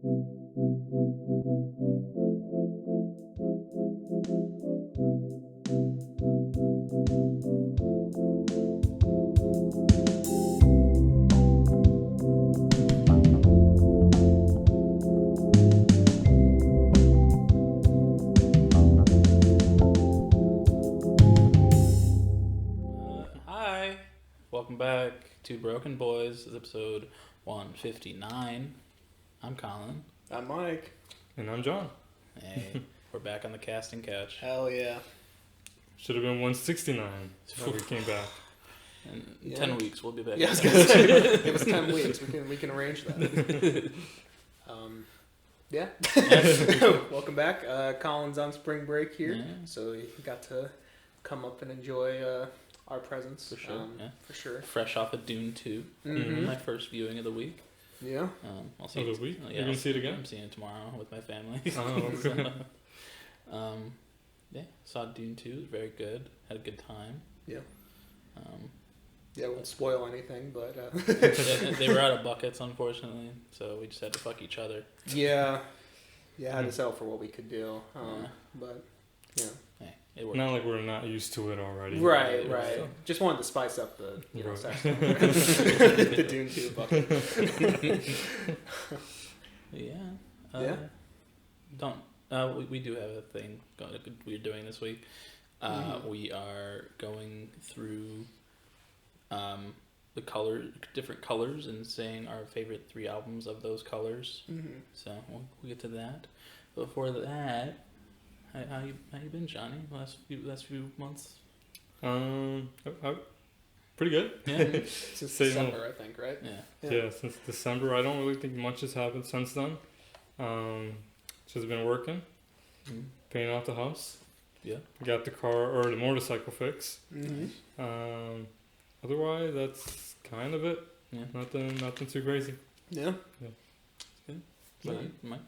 Hi, welcome back to Broken Boys. This is episode 159. I'm Colin. I'm Mike. And I'm John. Hey, we're back on the casting couch. Hell yeah. Should have been 169 before we came back. In 10 weeks, we'll be back. Yeah, I was gonna say, give us 10 weeks. We can arrange that. Yeah. Welcome back. Colin's on spring break here, so he got to come up and enjoy our presence. For sure. For sure. Fresh off of DuNe 2. Mm-hmm. My first viewing of the week. Yeah. I'll see Of the week? Yeah, You're going to see it again? I'm seeing it tomorrow with my family. Oh, okay. Yeah, saw DuNe 2. It was very good. Had a good time. Yeah. Yeah, won't spoil anything, but... They were out of buckets, unfortunately, so we just had to fuck each other. Yeah. Yeah, I had to settle for what we could do. But, yeah. Hey, it worked. Not like we're not used to it already. Right. So. Just wanted to spice up the, Right. section. The DuNe 2 bucket. Yeah. We do have a thing we're doing this week. We are going through the different colors, and saying our favorite 3 albums of those colors. Mm-hmm. So we'll get to that. Before that, how you been, Johnny? Last few months. Pretty good. Yeah. Since Same. December, I think, right? Yeah. Since December. I don't really think much has happened since then. Just been working, painting out the house. Yeah. Got the car or the motorcycle fixed. Mm-hmm. Otherwise, that's kind of it. Yeah. Nothing too crazy. Yeah. Mike?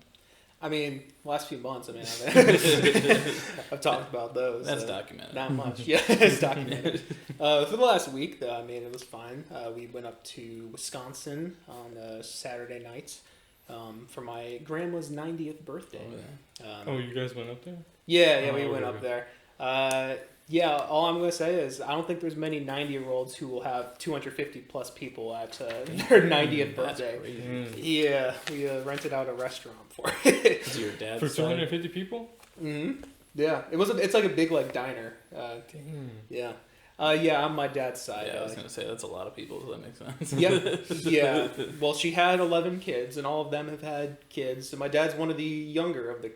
I mean, last few months, I've talked about those. That's documented. Not much. Yeah, it's documented. For the last week, though, it was fine. We went up to Wisconsin on Saturday night for my grandma's 90th birthday. Oh, you guys went up there? Yeah, we Oh, went okay. up there. Yeah, all I'm going to say is I don't think there's many 90-year-olds who will have 250 plus people at their 90th birthday. That's crazy. Yeah, we rented out a restaurant for it. Is your dad's For side? 250 people? Mm-hmm. Yeah, it's like a big diner. Damn. Yeah. Yeah, on my dad's side. Yeah, I was gonna say that's a lot of people. So that makes sense. Yep. Yeah. Well, she had 11 kids, and all of them have had kids. So my dad's one of the younger of the,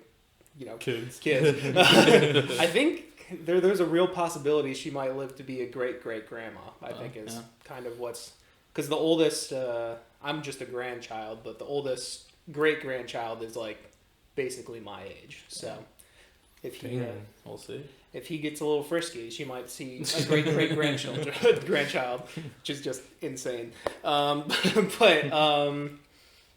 Kids. I think there's a real possibility she might live to be a great grandma. I think is kind of because the oldest. I'm just a grandchild, but the oldest great grandchild is like basically my age. So if he we'll see. If he gets a little frisky, she might see a great grandchild, which is just insane. But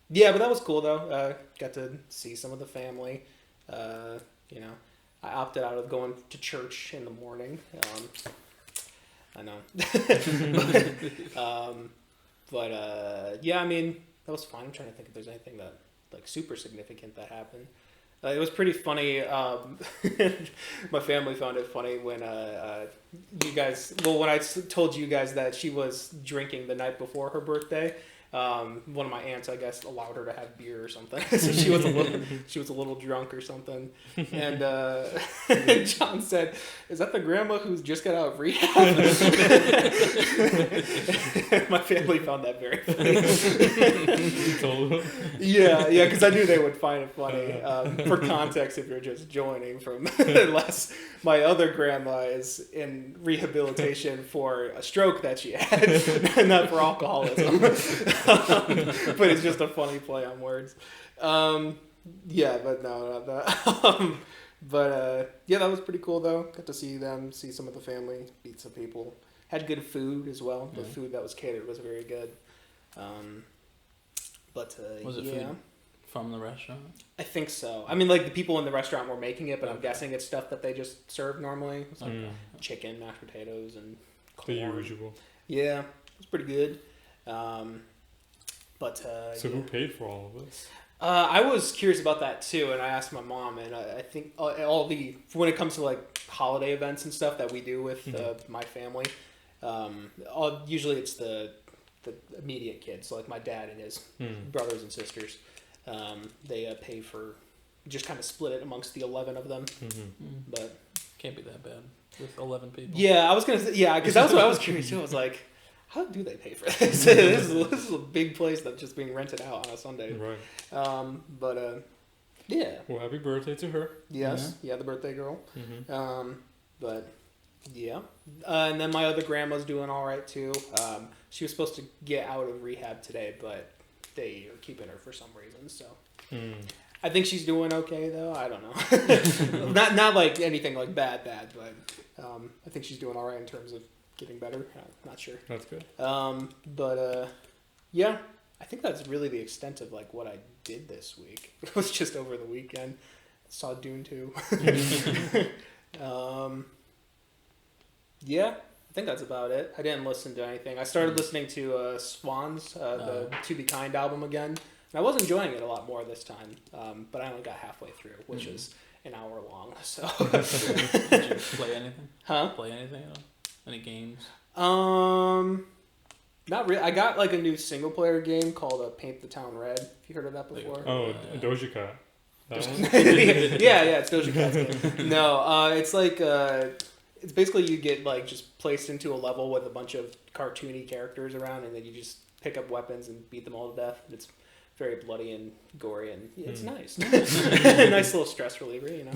that was cool though. Got to see some of the family. I opted out of going to church in the morning. I know. That was fun. I'm trying to think if there's anything that like super significant that happened. It was pretty funny. My family found it funny when when I told you guys that she was drinking the night before her birthday. One of my aunts, I guess, allowed her to have beer or something, so she was a little drunk or something. And John said, "Is that the grandma who's just got out of rehab?" My family found that very funny. You told them? Yeah, because I knew they would find it funny. For context, if you're just joining from my other grandma is in rehabilitation for a stroke that she had, not for alcoholism. But it's just a funny play on words. That was pretty cool though. Got to see them, see some of the family, meet some people. Had good food as well. The food that was catered was very good. Was it food from the restaurant? I think so. The people in the restaurant were making it, but I'm guessing it's stuff that they just serve normally. It's like chicken, mashed potatoes, and corn. The usual. Yeah, it was pretty good. So who paid for all of this? I was curious about that too, and I asked my mom, and I think when it comes to like holiday events and stuff that we do with my family, usually it's the immediate kids, so like my dad and his brothers and sisters. They pay for, just kind of split it amongst the 11 of them, but can't be that bad with 11 people. Yeah, I was gonna say, because that's what I was curious too. I was like, how do they pay for this? This is a big place that's just being rented out on a Sunday. Right. Yeah. Well, happy birthday to her. Yes. Yeah, the birthday girl. Mm-hmm. But yeah. And then my other grandma's doing all right too. She was supposed to get out of rehab today, but they are keeping her for some reason. So I think she's doing okay though. I don't know. not like anything like bad, but I think she's doing all right in terms of getting better. I'm not sure. That's good. Yeah, I think that's really the extent of like what I did this week. It was just over the weekend. Saw DuNe 2. Yeah, I think that's about it. I didn't listen to anything. I started listening to Swans, the To Be Kind album again. And I was enjoying it a lot more this time, but I only got halfway through, which is an hour long. So. Did you play anything? Huh? Play anything at all? Any games? Not really. I got like a new single player game called Paint the Town Red. Have you heard of that before? Oh, Doja Cat. That one? yeah, it's Doja Cat's game. No, it's like it's basically you get like just placed into a level with a bunch of cartoony characters around, and then you just pick up weapons and beat them all to death. It's very bloody and gory, and it's nice. Nice little stress reliever, you know.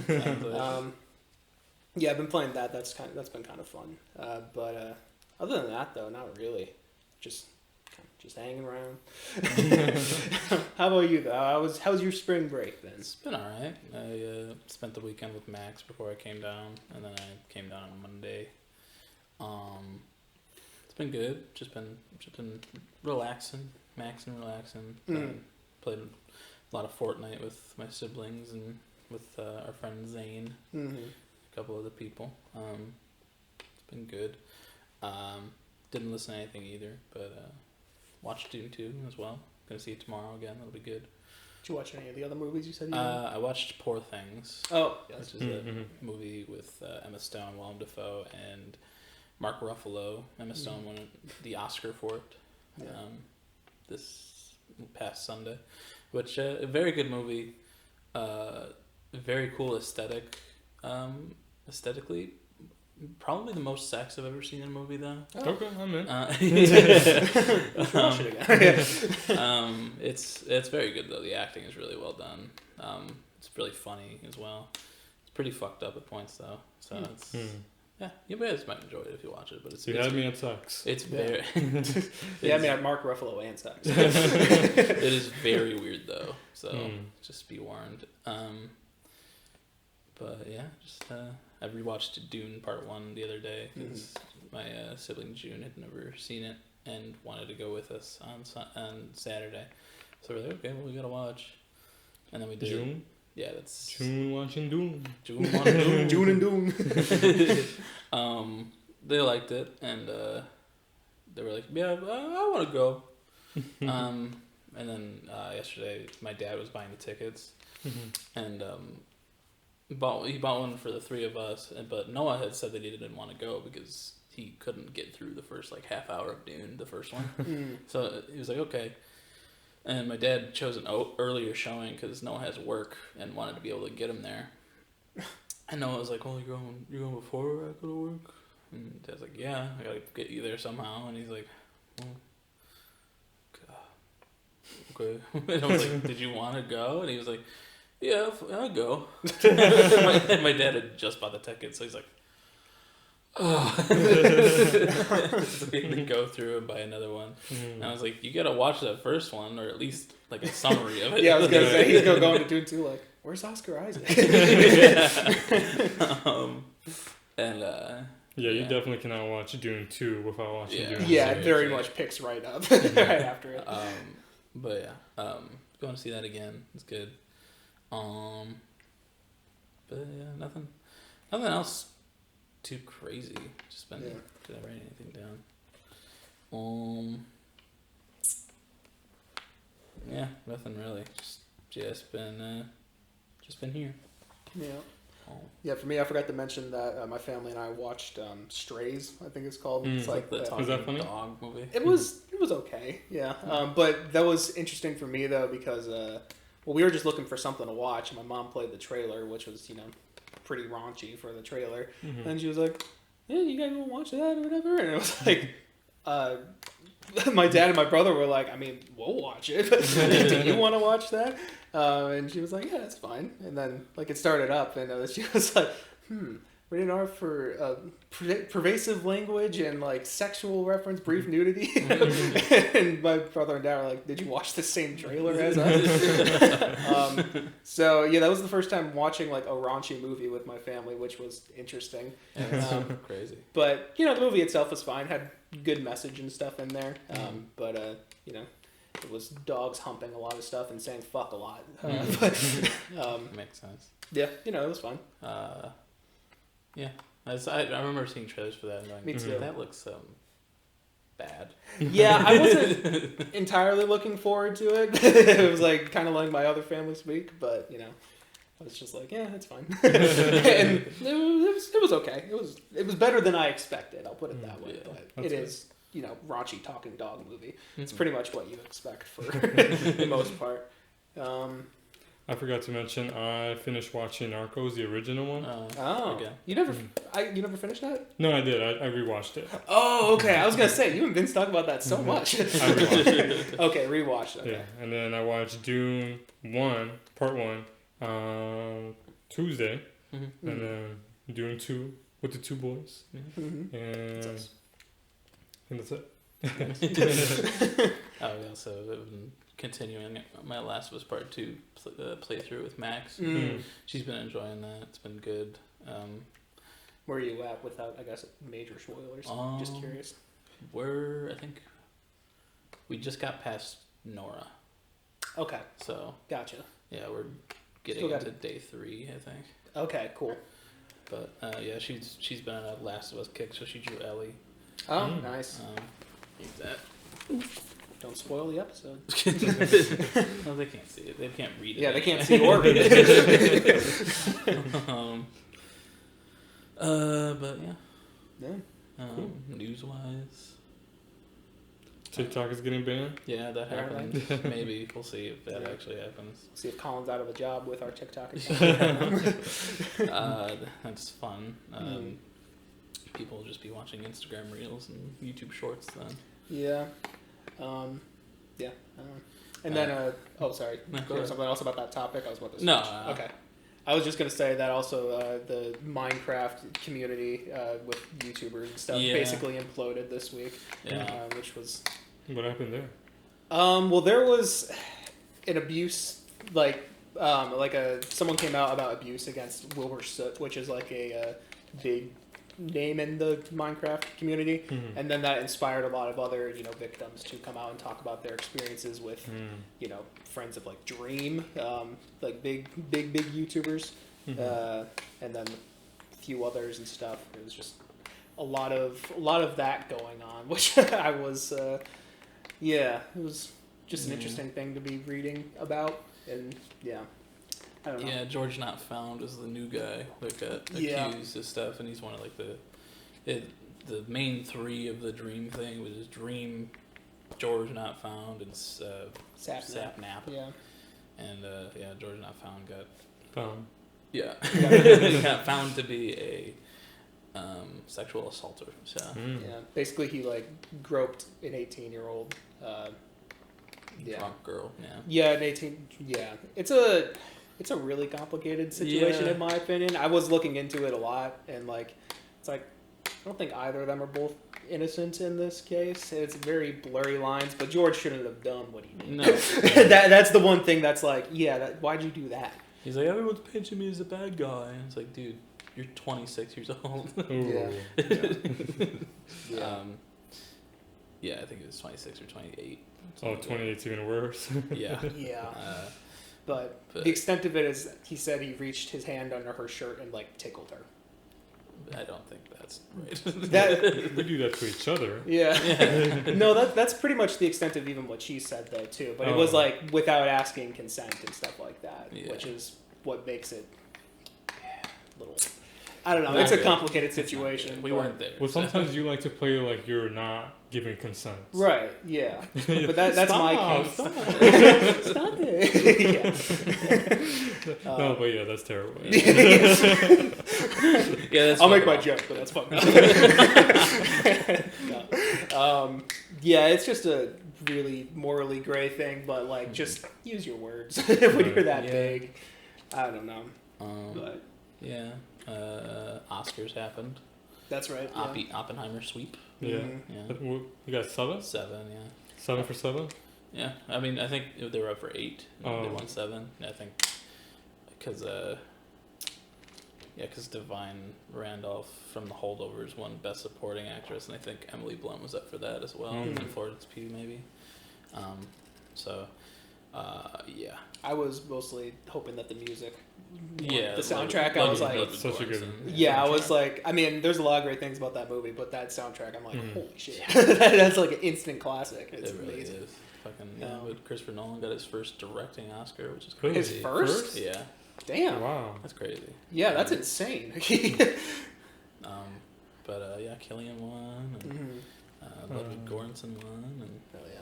Yeah, I've been playing that. That's been kind of fun. But other than that, though, not really. Just hanging around. How about you, though? How's your spring break been? It's been alright. I spent the weekend with Max before I came down, and then I came down on Monday. It's been good. Just been relaxing, maxing, relaxing. Played a lot of Fortnite with my siblings and with our friend Zane. A couple other people. It's been good. Didn't listen to anything either, but watched DuNe 2 as well. Gonna see it tomorrow again. That'll be good. Did you watch any of the other movies you said you did? I watched Poor Things. Oh, yes. Which is a movie with Emma Stone, Willem Dafoe, and Mark Ruffalo. Emma Stone won the Oscar for it this past Sunday, which a very good movie. Very cool aesthetically. Probably the most sex I've ever seen in a movie, though. Oh. Okay, I'm in. Watch it again. It's very good though. The acting is really well done. It's really funny as well. It's pretty fucked up at points though. So it's you guys might enjoy it if you watch it. But you had me at sex. It's very. I mean, Mark Ruffalo and sex. It is very weird though. So just be warned. But yeah, just I rewatched DuNe Part 1 the other day because my sibling June had never seen it and wanted to go with us on Saturday. So we're like, okay, well, we gotta watch. And then we did. June? Yeah, that's... June watching DuNe. June watching DuNe. June and DuNe. They liked it and they were like, yeah, I want to go. And then yesterday my dad was buying the tickets and he bought one for the three of us, but Noah had said that he didn't want to go because he couldn't get through the first like half hour of DuNe, the first one. So he was like, okay. And my dad chose an earlier showing because Noah has work and wanted to be able to get him there. And Noah was like, well, you're going before I go to work? And Dad's like, yeah, I gotta get you there somehow. And he's like, well, okay. And I was like, did you want to go? And he was like, yeah, I'll go. my dad had just bought the ticket, so he's like, oh. So we had to go through and buy another one. And I was like, you gotta watch that first one, or at least like a summary of it. Yeah, I was gonna say, he's gonna go into DuNe 2 like, where's Oscar Isaac? You definitely cannot watch DuNe 2 without watching DuNe 1. Yeah, it very much picks right up right after it. But yeah, going to see that again. It's good. But yeah, nothing else too crazy. Just been did I write anything down? Yeah, nothing really. Just just been here. Yeah. Oh. Yeah, for me, I forgot to mention that my family and I watched Strays, I think it's called. It's like the Was that funny? dog movie. it was okay, yeah. But that was interesting for me though because we were just looking for something to watch, and my mom played the trailer, which was pretty raunchy for the trailer. Mm-hmm. And she was like, "Yeah, you guys want to watch that or whatever?" And it was like, my dad and my brother were like, "I mean, we'll watch it. Do you want to watch that?" And she was like, "Yeah, that's fine." And then it started up, and she was like, rated R for pervasive language and sexual reference, brief nudity. And my brother and dad were like, "Did you watch the same trailer as us?" So yeah, that was the first time watching a raunchy movie with my family, which was interesting. Yeah, crazy. But the movie itself was fine, had good message and stuff in there. But it was dogs humping a lot of stuff and saying fuck a lot. Makes sense. Yeah, it was fun. Yeah, I remember seeing trailers for that and going, Me too. That looks bad. Yeah, I wasn't entirely looking forward to it. It was kind of like my other family's week, but I was just like, yeah, it's fine. And it was okay. It was better than I expected. I'll put it that way. Yeah, But it good. is raunchy talking dog movie. It's pretty much what you expect for the most part. I forgot to mention I finished watching Narcos, the original one. Okay. You never finished that? No, I did. I rewatched it. Oh, okay. I was gonna say you and Vince talk about that so much. I rewatched it. Okay, rewatched. Okay. Yeah, and then I watched DuNe Part 1 Tuesday, and then DuNe 2 with the two boys, Mm-hmm. and that's it. Oh, yeah, so continuing my Last of Us Part 2 playthrough with Max. She's been enjoying that. It's been good. Where are you at without, I guess, major spoilers? Just curious. I think we just got past Nora. Okay, So, gotcha. yeah, we're getting Still got into day 3, I think. Okay, cool. But, yeah, she's been on a Last of Us kick, so she drew Ellie. Oh, nice. Use that. Don't spoil the episode. No, they can't see it. They can't read it. Yeah, they can't see or read it. But yeah. Yeah. Cool. News-wise. TikTok is getting banned. Yeah, that Apparently. happens. Maybe. We'll see if that actually happens. See if Colin's out of a job with our TikTok account. That's fun. People will just be watching Instagram Reels and YouTube Shorts then. Yeah. Yeah. And then, sorry. No, go There was ahead. something else about that topic? I was about to switch. No, Okay. I was just going to say that also the Minecraft community with YouTubers and stuff Yeah. basically imploded this week, Yeah. which was... What happened there? Well, there was an abuse, someone came out about abuse against Wilbur Soot, which is a big name in the Minecraft community, and then that inspired a lot of other victims to come out and talk about their experiences with friends of DuNe, big YouTubers, and then a few others and stuff. It was just a lot of that going on, which I was it was just an interesting thing to be reading about, and I don't know. Yeah, George Not Found is the new guy that got Yeah. accused of stuff, and he's one of the main 3 of the Dream thing was Dream, George Not Found, and Sapnap. Yeah. And George Not Found got Found. got found to be a sexual assaulter. So Yeah. Basically, he groped an 18-year-old. drunk girl. Yeah. Yeah, an 18. Yeah, it's a really complicated situation Yeah. in my opinion. I was looking into it a lot, and it's I don't think either of them are both innocent in this case. It's very blurry lines, but George shouldn't have done what he did. No. That's the one thing that's why'd you do that? He's like, everyone's pitching me as a bad guy, and it's like, dude, you're 26 years old. Ooh. Yeah. Yeah, I think it was 26 or 28. Oh, 28's even worse. Yeah. Yeah. But The extent of it is, he said he reached his hand under her shirt and tickled her. I don't think that's right. That We do that to each other. yeah. No, that's pretty much the extent of even what she said though too. But it was like without asking consent and stuff like that, which is what makes it a little. I don't know. Not it's a good. complicated situation. We weren't there. Well, sometimes you like to play like you're not giving consent. Right. Yeah. But that's my case. Stop. Stop it. Yeah. No, but yeah, that's terrible. Yeah, that's I'll make my fucking joke, but that's fucked up. No. Yeah, it's just a really morally gray thing, but like, just use your words when you're that big. I don't know. But yeah. Oscars happened. that's right. Yeah. Oppenheimer sweep. Yeah. Yeah. You got 7? 7, yeah. 7 for 7? Yeah, I mean, I think they were up for 8. And They Oh. won 7. I think because Divine Randolph from The Holdovers won Best Supporting Actress, and I think Emily Blunt was up for that as well, and Florence Pugh maybe. Yeah. I was mostly hoping that the music, Yeah, the soundtrack. I was like, Such a good yeah, I was like, I mean, there's a lot of great things about that movie, but that soundtrack, I'm like, holy shit, that's like an instant classic. It's It really amazing. is. Fucking but Christopher Nolan got his first directing Oscar, which is Really? crazy. His first? Yeah, Damn. Wow. that's crazy. Yeah, that's insane. But Killian won, and Ludwig Göransson won, and Oh yeah.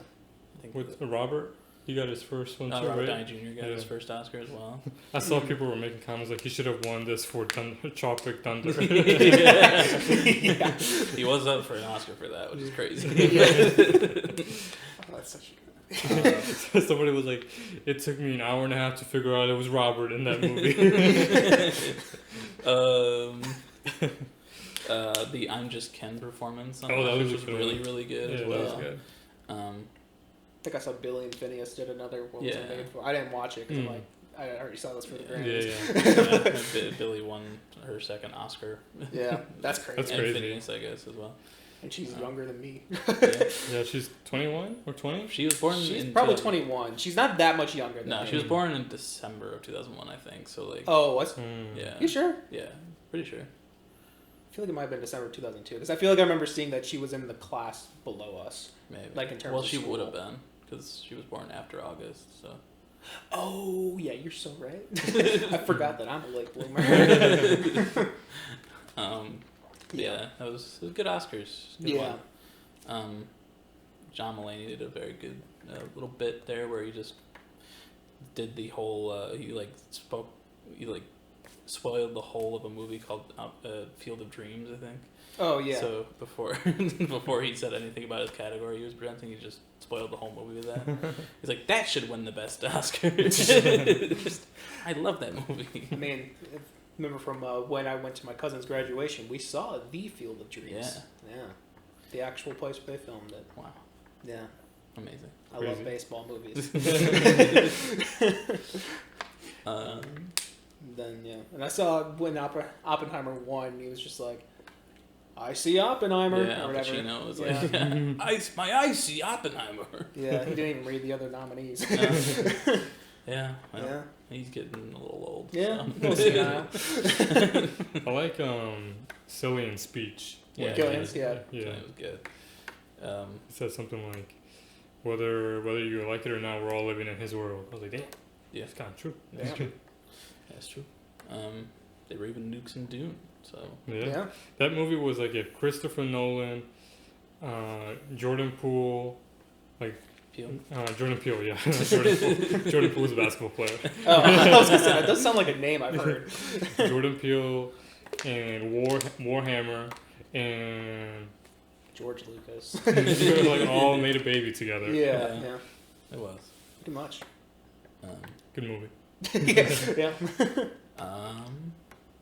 I think With Robert, he got his first one too, Robert right? Downey Jr. got his first Oscar as well. I saw people were making comments like he should have won this for Tropic Thunder. He was up for an Oscar for that, which is crazy. Oh, that's such a good. Somebody was like, it took me an hour and a half to figure out it was Robert in that movie. The I'm Just Ken performance on Oh, that was was a good really, one. really good Yeah, as that well. was good. I think I saw Billy and Phineas did another. What was Yeah. it made for? I didn't watch it because I'm like, I already saw this for the Grammys. Yeah. Billy won her second Oscar. Yeah, that's crazy. That's and crazy. Phineas, I guess, as well. And she's younger than me. Yeah, she's 21 or 20? She was born She's in probably 2000 21. She's not that much younger than me. No, she was born in December of 2001, I think. So like, Oh, what? yeah, You sure? yeah, pretty sure. I feel like it might have been December 2002 because I feel like I remember seeing that she was in the class below us. Maybe. Like in terms well, of she school. would have been because she was born after August. So. Oh yeah, you're so right. I forgot that I'm a late bloomer. Yeah, it was good Oscars. Good Yeah. one. John Mulaney did a very good little bit there where he just did the whole. He spoiled the whole of a movie called Field of Dreams, I think. Oh yeah. So before he said anything about his category he was presenting, he just spoiled the whole movie with that. He's like, that should win the best Oscar. I love that movie. I mean, remember from when I went to my cousin's graduation, we saw The Field of Dreams. Yeah. Yeah. The actual place where they filmed it. Wow, Yeah. amazing. I Crazy. love baseball movies. Then yeah, and I saw when Oppenheimer won, he was just like, "I see Oppenheimer," Yeah, or Al whatever. Pacino was Yeah. like, my eyes see Oppenheimer. Yeah, he didn't even read the other nominees. Yeah, well, Yeah, he's getting a little old. yeah, so. we'll see now. I like Cillian's speech. Yeah, Gillian's, yeah. Yeah, it was good. He said something like, whether you like it or not, we're all living in his world. I was like, damn, Yeah, it's kind of true. Yeah. that's true. They were even nukes in Dune, so Yeah. Yeah. That movie was like if Christopher Nolan, Jordan Poole, Jordan Peele, yeah. Jordan Poole's a basketball player. Oh, I was gonna say that does sound like a name I've heard. Jordan Peele and Warhammer and George Lucas. like all made a baby together. Yeah, Yeah. yeah, it was. pretty much. Good movie. Yeah.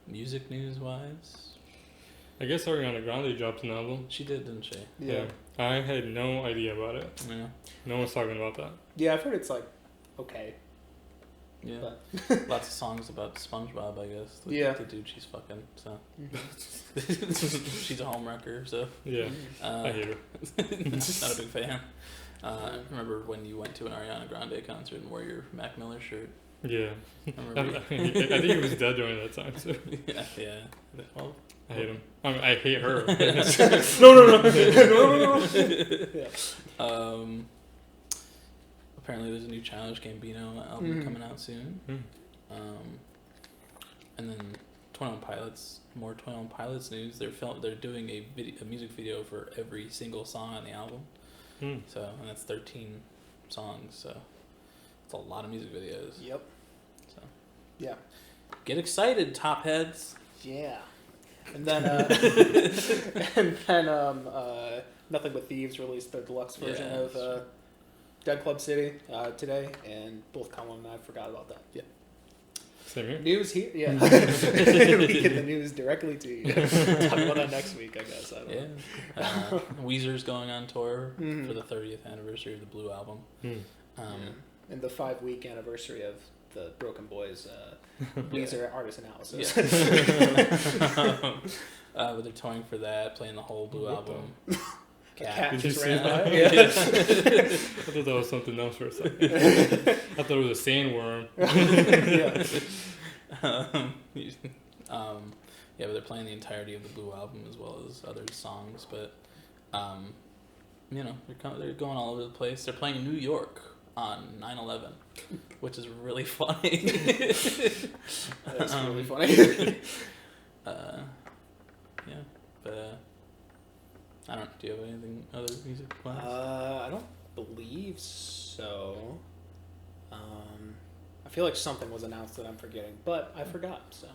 Music news wise, I guess Ariana Grande dropped an album. she did, didn't she? Yeah. I had no idea about it. Yeah. No one's talking about that. Yeah, I've heard it's like okay. Yeah. But Lots of songs about SpongeBob, I guess. Yeah. The dude she's fucking, so. Mhm. She's a homewrecker, so. Yeah, I hate her. Not a big fan. I remember when you went to an Ariana Grande concert and wore your Mac Miller shirt. Yeah. I Remember think he was dead during that time too. yeah. Well, I hate him. I mean, I hate her. No. Apparently, there's a new Childish Gambino album coming out soon. And then 21 Pilots. More 21 Pilots news. They're doing a music video for every single song on the album. So, and that's 13 songs. So, it's a lot of music videos. Yep. So, yeah. Get excited, top heads. Yeah. And then, Nothing But Thieves released their deluxe version of Dead Club City today, and both Colin and I forgot about that. Yeah. Same here. News here, yeah. We get the news directly to you. Talk about that next week, I guess. I don't know. Weezer's going on tour for the 30th anniversary of the Blue album. And the 5-week anniversary of the BrokeN Bois Weezer artist analysis. But they're touring for that, playing the whole Blue album. Cat Did you just see ran that? by. Yeah. I thought that was something else for a second. I thought it was a sandworm. But they're playing the entirety of the Blue album as well as other songs. But, they're going all over the place. They're playing in New York on 9/11, which is really funny. That's really funny. Do you have anything other music wise? I don't believe so. I feel like something was announced that I'm forgetting, but I forgot. So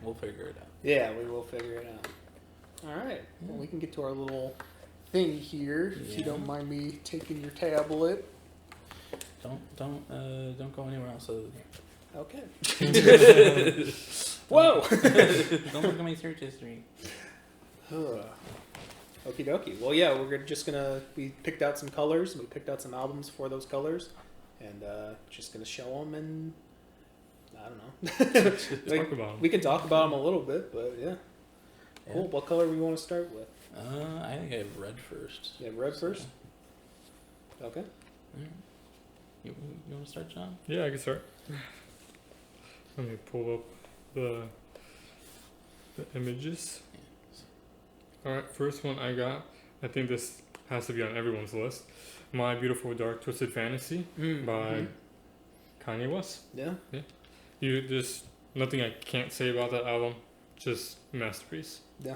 we'll figure it out. Yeah, we will figure it out. All right. Well, we can get to our little thing here. If you don't mind me taking your tablet. Don't go anywhere else other than here. Okay. Whoa! Don't look at my search history. Okie dokie. Well, yeah, we picked out some colors, and we picked out some albums for those colors, and just gonna show them, and I don't know. Talk about them. We can talk about them a little bit, but yeah. Cool. What color we want to start with? I think I have red first. You have red first? Okay. You want to start, John? Yeah, I can start. Let me pull up the images. Alright, first one I got, I think this has to be on everyone's list. My Beautiful Dark Twisted Fantasy by Kanye West. Yeah. There's nothing I can't say about that album. Just masterpiece. Yeah.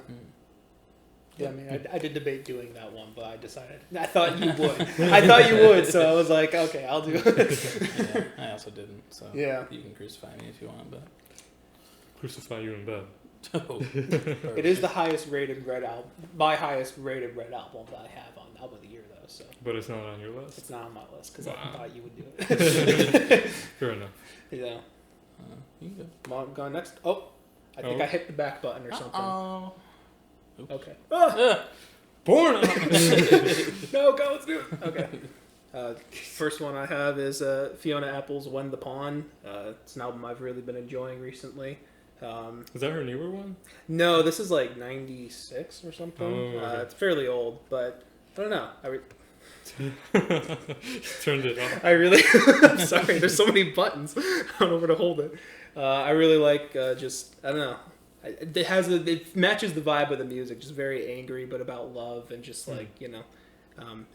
Yeah, I mean, I did debate doing that one, but I decided. I thought you would. So I was like, okay, I'll do it. I also didn't. So yeah. You can crucify me if you want, but crucify you in bed. It is the highest rated Red album, my highest rated Red album that I have on Album of the Year, though. So. But it's not on your list. It's not on my list because I thought you would do it. Fair enough. Yeah. You go. Come on, going next. Oh, I think I hit the back button or something. Oh. Okay. Born. No, go. Let's do it. Okay. First one I have is Fiona Apple's "When the Pawn." It's an album I've really been enjoying recently. Is that her newer one? No, this is like 96 or something. Oh, okay. It's fairly old, but I don't know. Turned it off. I really... I'm sorry, there's so many buttons. I don't know where to hold it. I really like I don't know. It matches the vibe of the music, just very angry, but about love and just like, it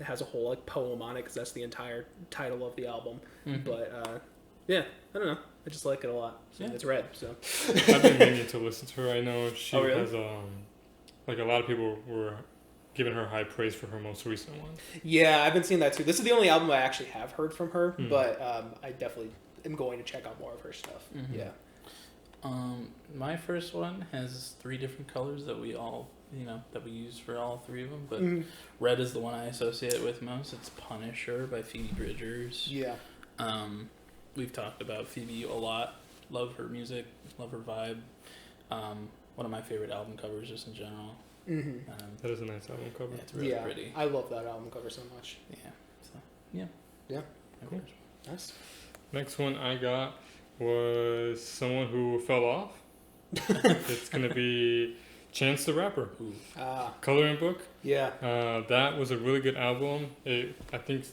has a whole like poem on it because that's the entire title of the album. But yeah, I don't know. I just like it a lot. Yeah. It's red, so. I've been meaning to listen to her. I know she really? has like a lot of people were giving her high praise for her most recent one. Yeah, I've been seeing that too. This is the only album I actually have heard from her, but I definitely am going to check out more of her stuff. Yeah. My first one has 3 different colors that we all, that we use for all 3 of them, but red is the one I associate with most. It's Punisher by Phoebe Bridgers. Yeah. We've talked about Phoebe a lot. Love her music, love her vibe. One of my favorite album covers just in general. That is a nice album cover. Yeah, it's really pretty. I love that album cover so much. Yeah. So, yeah. Yeah. Cool. Nice. Next one I got was someone who fell off. It's going to be Chance the Rapper. Coloring Book. Yeah. That was a really good album. I think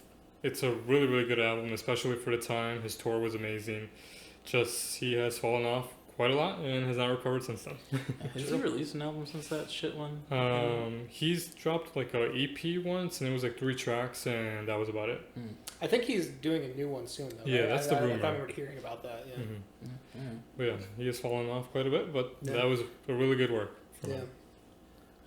it's a really, really good album, especially for the time. His tour was amazing. Just, he has fallen off quite a lot and has not recovered since then. Has he released an album since that shit one? He's dropped like a EP once, and it was like 3 tracks, and that was about it. I think he's doing a new one soon, though. Yeah, that's the rumor. I remember hearing about that. Yeah. But yeah, he has fallen off quite a bit, but Yeah. that was a really good work from Yeah. him.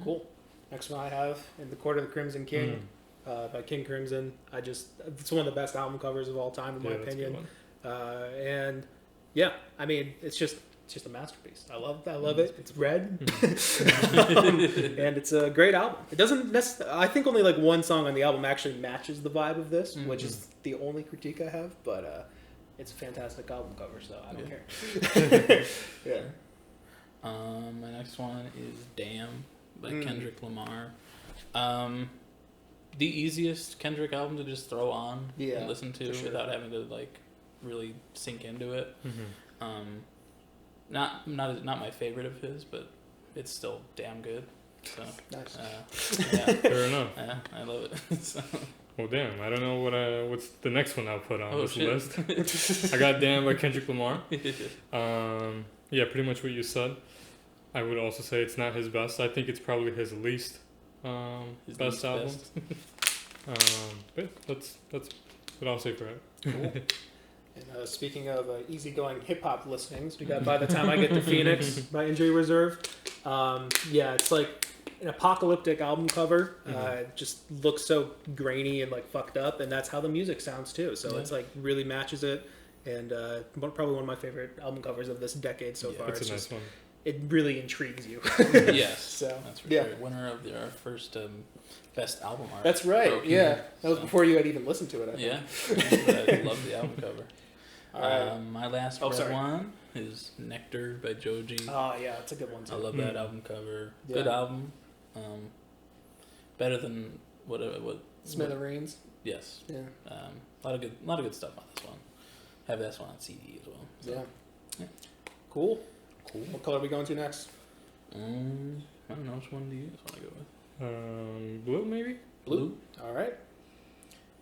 Cool. Next one I have, In the Court of the Crimson King, by King Crimson. It's one of the best album covers of all time, in my opinion. And yeah, I mean, it's just a masterpiece. I love it. It's red, and it's a great album. It doesn't necessarily. I think only like one song on the album actually matches the vibe of this, which is the only critique I have. But it's a fantastic album cover, so I don't care. Yeah. My next one is Damn by Kendrick Lamar. The easiest Kendrick album to just throw on and listen to without having to like really sink into it. Not my favorite of his, but it's still damn good. So Nice. yeah, Fair enough. yeah, I love it. So. Well, damn, I don't know what's the next one I'll put on this shit. list. I got Damn by Kendrick Lamar. Yeah, pretty much what you said. I would also say it's not his best. I think it's probably his least His best least album. best. But that's what I'll say for it. Cool. And speaking of easygoing hip hop listenings, we got By the Time I Get to Phoenix by Injury Reserve. Yeah, it's like an apocalyptic album cover. It just looks so grainy and like fucked up, and that's how the music sounds too. So it's like really matches it, and probably one of my favorite album covers of this decade so far. It's a nice one. It really intrigues you. Yes, So that's for sure. Winner of our first best album art. That's right. BrokeN. Yeah, that was So. before you had even listened to it. I think. Yeah, I love the album cover. All right. My last one is Nectar by Joji. Oh yeah, it's a good one too. I love that album cover. Yeah. Good album. Better than what Smithereens. yes. Yeah. A lot of good stuff on this one. Have this one on CD as well. So. Yeah. Cool. What color are we going to next? I don't know, which one do you guys want to go with? Blue maybe. Blue. All right.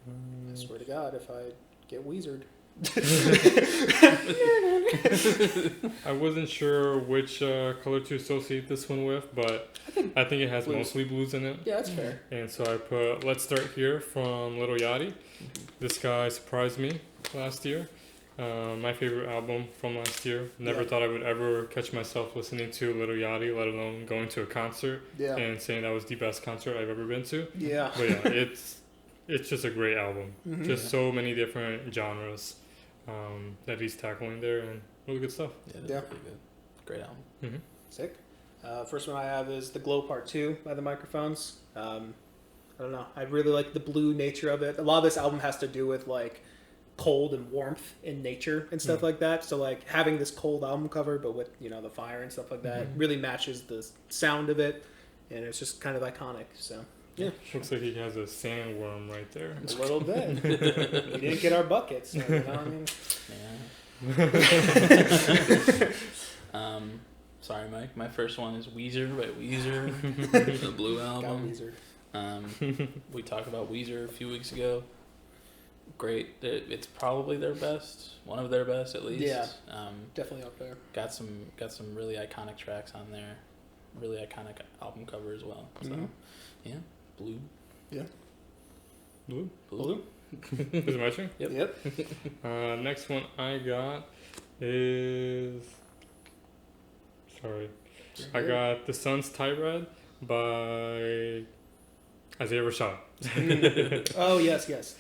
I swear to God, if I get Weezered. I wasn't sure which color to associate this one with, but I think it has blues. mostly blues in it. Yeah, that's fair. And so I put Let's Start Here from Lil Yachty. This guy surprised me last year. My favorite album from last year. Never thought I would ever catch myself listening to Lil Yachty, let alone going to a concert and saying that was the best concert I've ever been to. Yeah. But yeah, it's just a great album. Just so many different genres that he's tackling there, and really good stuff. Yeah, pretty good. Great album. Sick. First one I have is The Glow Part 2 by The Microphones. I don't know. I really like the blue nature of it. A lot of this album has to do with like cold and warmth in nature and stuff like that. So like having this cold album cover, but with the fire and stuff like that, really matches the sound of it, and it's just kind of iconic. So yeah, Looks like he has a sandworm right there. a little bit. We didn't get our buckets. So, I mean. Yeah. Sorry, Mike. My first one is Weezer by Weezer, the Blue Got album. Weezer. We talked about Weezer a few weeks ago. Great. It's probably their best, one of their best at least. Yeah, definitely up there. Got some really iconic tracks on there. Really iconic album cover as well. So, yeah, Blue. Yeah. Blue? Blue. Is it my turn? Yep. Next one I got is... Sorry. I got The Sun's Tight Red by Isaiah Rashad. Oh, yes.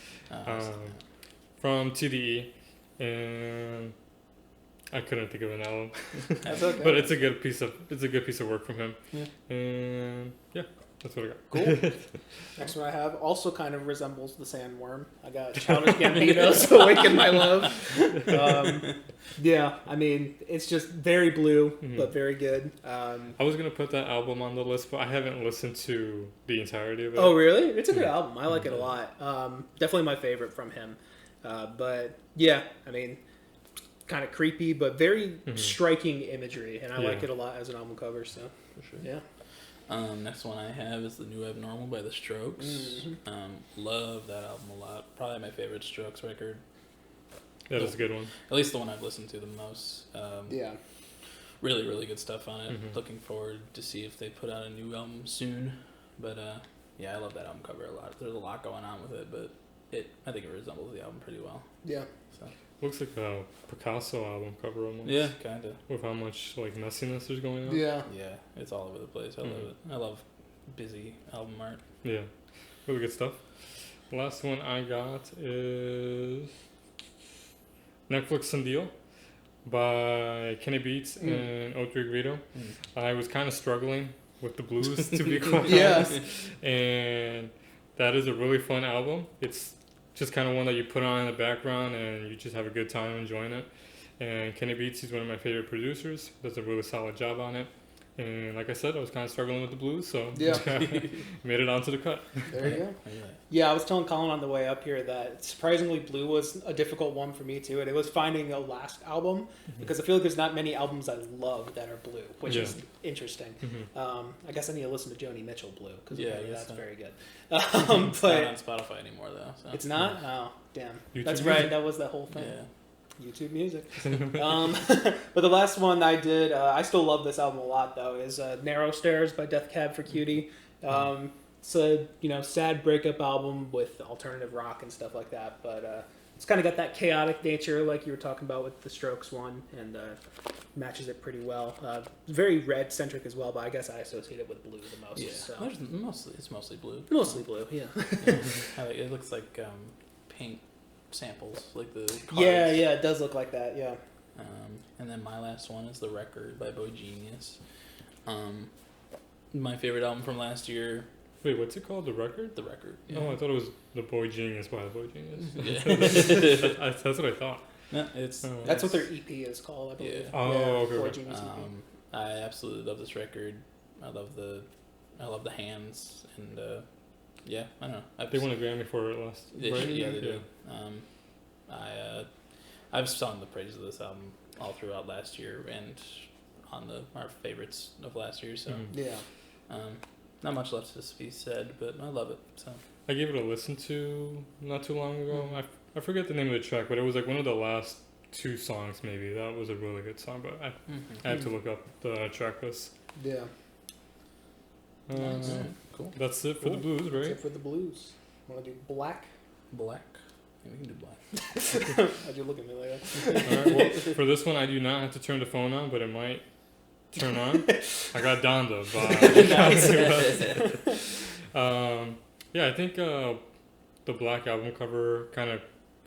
From TDE, and I couldn't think of an album. That's okay. But it's a good piece of work from him. Yeah. And yeah, that's what I got. Cool. Next one I have also kind of resembles the sandworm. I got Childish Gambino's Awaken My Love. Yeah, I mean, it's just very blue, but very good. I was going to put that album on the list, but I haven't listened to the entirety of it. Oh, really? It's a good album. I like it a lot. Definitely my favorite from him. But yeah, I mean, kind of creepy, but very striking imagery, and I like it a lot as an album cover. So, For sure. Yeah. Next one I have is The New Abnormal by The Strokes. Love that album a lot. Probably my favorite Strokes record. That is a good one. At least the one I've listened to the most. Yeah. Really, really good stuff on it. Looking forward to see if they put out a new album soon. But yeah, I love that album cover a lot. There's a lot going on with it, but I think it resembles the album pretty well. Yeah. So. Looks like a Picasso album cover almost. Yeah, kind of. With how much like messiness there's going on. Yeah. Yeah, it's all over the place. I love it. I love busy album art. Yeah, really good stuff. The last one I got is Netflix and Deal by Kenny Beats and Otri Guido. I was kind of struggling with the blues, to be quite honest. And that is a really fun album. It's just kind of one that you put on in the background and you just have a good time enjoying it. And Kenny Beats, he's one of my favorite producers. Does a really solid job on it. And like I said, I was kind of struggling with the blues, so made it onto the cut. There you go. Yeah, I was telling Colin on the way up here that surprisingly Blue was a difficult one for me too. And it was finding a last album because I feel like there's not many albums I love that are Blue, which is interesting. I guess I need to listen to Joni Mitchell Blue because that's very good. It's not on Spotify anymore though. So. It's not? Oh, damn. YouTube That's music. right. That was the whole thing. Yeah. YouTube music. But the last one I did, I still love this album a lot though, is Narrow Stairs by Death Cab for Cutie. It's a sad breakup album with alternative rock and stuff like that, but it's kind of got that chaotic nature like you were talking about with the Strokes one, and matches it pretty well. Very red centric as well, but I guess I associate it with Blue the most. Yeah, So. it's mostly Blue. Mostly Blue, yeah. It looks like paint samples, like the cards. Yeah, it does look like that, yeah. And then my last one is The Record by Boy Genius. My favorite album from last year. Wait, what's it called? The Record? The Record. Yeah. Oh, I thought it was The Boy Genius by The Boy Genius. Yeah. That's what I thought. No, That's what their EP is called, I believe. Yeah. Okay. Boy Genius EP. I absolutely love this record. I love the hands, and yeah, I don't know. They won a Grammy for it last. They right? they did. I've sung the praises of this album all throughout last year and on our favorites of last year. So not much left to be said, but I love it. So I gave it a listen to not too long ago. I forget the name of the track, but it was like one of the last 2 songs maybe. That was a really good song, but I have to look up the track list. Yeah. Cool. That's it for the blues, right? That's it for the blues. Want to do black? Black. Yeah, we can do black. How'd you look at me like that? Alright, well, for this one, I do not have to turn the phone on, but it might turn on. I got Donda by yeah, I think the Black album cover kind of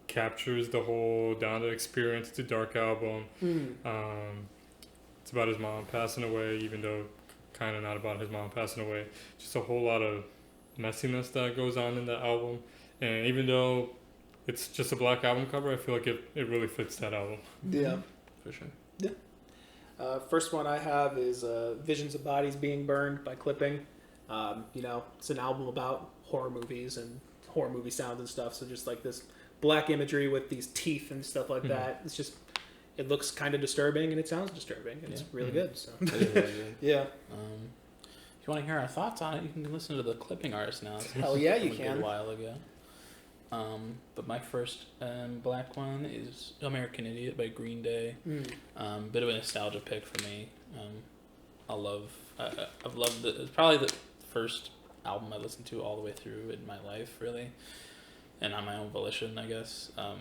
captures the whole Donda experience. It's a dark album. It's about his mom passing away, even though kind of not about his mom passing away. Just a whole lot of messiness that goes on in that album. And even though it's just a Black album cover, I feel like it really fits that album. Yeah. For sure. Yeah. First one I have is Visions of Bodies Being Burned by Clipping. It's an album about horror movies and horror movie sounds and stuff. So just like this black imagery with these teeth and stuff like that. It's just, it looks kind of disturbing and it sounds disturbing. And it's really good. So It is really good. yeah. If you want to hear our thoughts on it, you can listen to the Clipping Artist now. Hell yeah, you From can. A while ago. But my first black one is American Idiot by Green Day. Bit of a nostalgia pick for me. I've loved it. It's probably the first album I listened to all the way through in my life, really, and on my own volition, I guess. I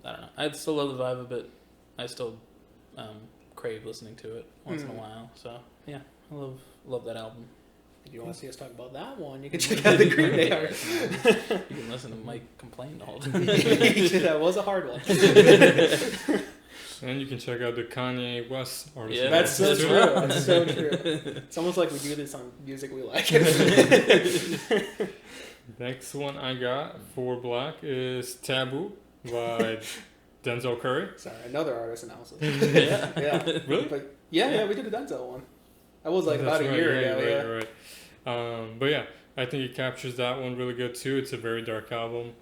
don't know. I still love the vibe of it. I still crave listening to it once in a while. So yeah, I love that album. If you want to see us talk about that one, you can check out the Green Day art. You can listen to Mike complain the whole time. That was a hard one. And you can check out the Kanye West artist. Yeah, That's so true. That's so true. It's almost like we do this on music we like. Next one I got for Black is Taboo by Denzel Curry. Sorry, another artist analysis. Yeah. Really? But yeah, we did a Denzel one. That was like about a year ago. Right. But yeah, I think it captures that one really good too. It's a very dark album.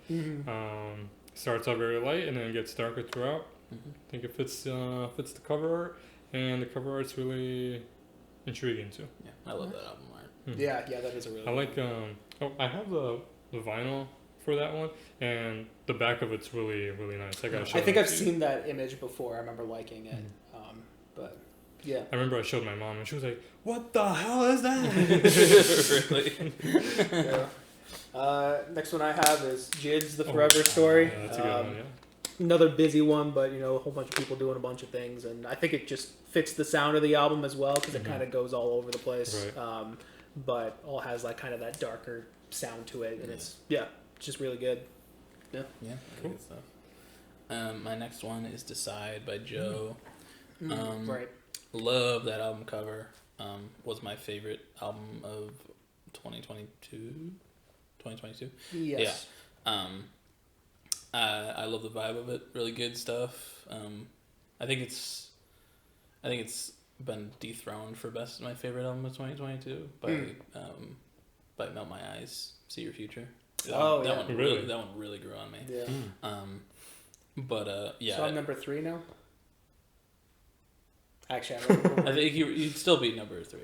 Starts out very light and then gets darker throughout. I think it fits the cover art, and the cover art's really intriguing too. Yeah, I love that album art. Yeah, that is a really. I like I have the vinyl for that one, and the back of it's really nice. I think I've seen that image before. I remember liking it, but yeah. I remember I showed my mom, and she was like, "What the hell is that?" Really? Yeah. Next one I have is Jid's The Forever Story. Yeah, that's a good one. Yeah. Another busy one, but a whole bunch of people doing a bunch of things, and I think it just fits the sound of the album as well because it kind of goes all over the place. Right. But all has like kind of that darker sound to it, and it's just really good. Yeah. Yeah. Cool. Good stuff. My next one is Decide by Joe. Right. Love that album cover. Was my favorite album of 2022. Yes. Yeah. I love the vibe of it. Really good stuff. I think it's been dethroned for best my favorite album of 2022 by Melt My Eyes, See Your Future. That one really grew on me. Yeah. But yeah. So I'm number 3 now. Actually, I think you'd still be number 3.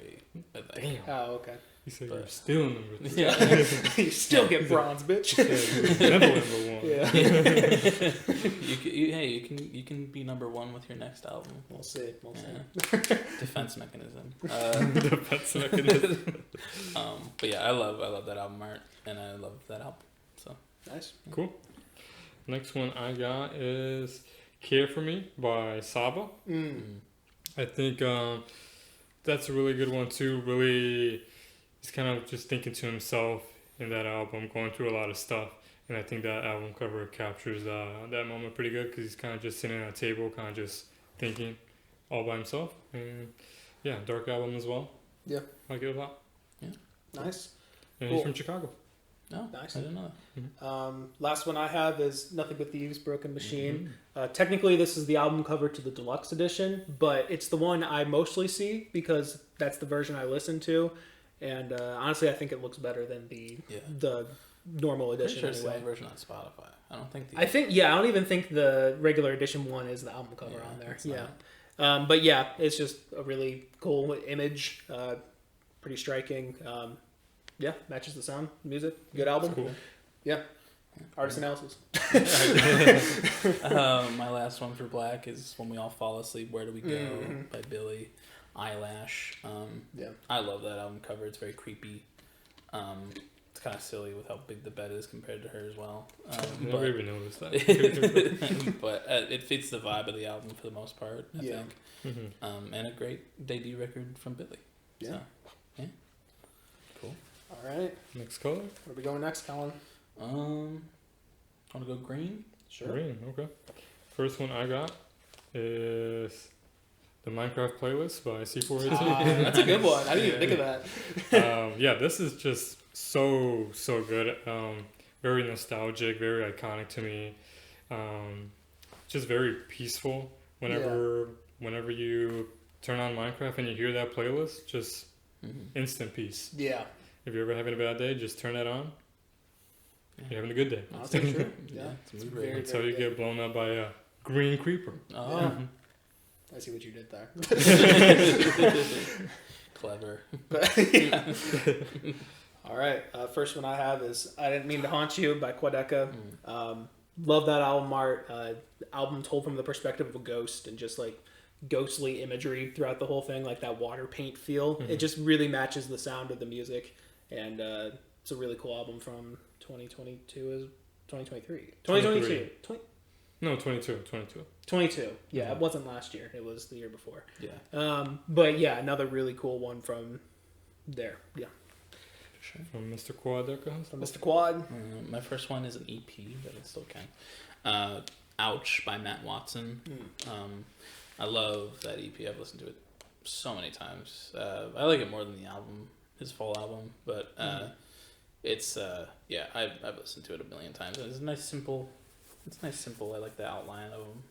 I think. Damn. Oh, okay. You said you're still number 3. Yeah. You still get bronze, bitch. Never number 1. Yeah. You can be number 1 with your next album. We'll see. Defense mechanism. Defense mechanism. But yeah, I love that album art, and I love that album. So Nice. Cool. Next one I got is Care For Me by Saba. I think that's a really good one too. Really, he's kind of just thinking to himself in that album, going through a lot of stuff. And I think that album cover captures that moment pretty good because he's kind of just sitting at a table, kind of just thinking all by himself. And yeah, dark album as well. Yeah. I like it a lot. Yeah. Nice. And Cool. he's from Chicago. no, Nice. I didn't know that. Last one I have is Nothing But Thieves, Broken Machine. Technically, this is the album cover to the deluxe edition, but it's the one I mostly see because that's the version I listen to. And honestly, I think it looks better than the normal edition. Pretty sure anyway. it's the version on Spotify. I don't think. I don't even think the regular edition one is the album cover on there. Yeah. But yeah, it's just a really cool image. Pretty striking. Matches the sound, music. Good album. Cool. Yeah. Artist analysis. My last one for Black is When We All Fall Asleep, Where Do We Go by Billie Eyelash. I love that album cover. It's very creepy. It's kind of silly with how big the bed is compared to her as well. Never even noticed that. But it fits the vibe of the album for the most part, I think. And a great debut record from Billie. Yeah. So, yeah. Cool. All right. Next color? Where are we going next, Colin? Want to go green? Sure. Green, okay. First one I got is the Minecraft playlist by C418. That's a good one. I didn't even think of that. Yeah, this is just so good. Very nostalgic, very iconic to me. Just very peaceful. Whenever you turn on Minecraft and you hear that playlist, just instant peace. Yeah. If you're ever having a bad day, just turn that on. You're having a good day. That's true. Yeah. It's very, Until you get blown up by a green creeper. Oh. Yeah. I see what you did there. Clever. All right. First one I have is I Didn't Mean to Haunt You by Quadeca. Love that album art. Album told from the perspective of a ghost and just like ghostly imagery throughout the whole thing, like that water paint feel. It just really matches the sound of the music. And it's a really cool album from 2022 is 2023. 2022. No, 22. 22. Yeah, it wasn't last year. It was the year before. Yeah. But yeah, another really cool one from there. Yeah. Sure. From Mr. Quadeca. From Mr. Quad. My first one is an EP, but it still can. Ouch by Matt Watson. I love that EP. I've listened to it so many times. I like it more than the album, his full album, but it's I've listened to it a million times. It's nice, simple. I like the outline of him.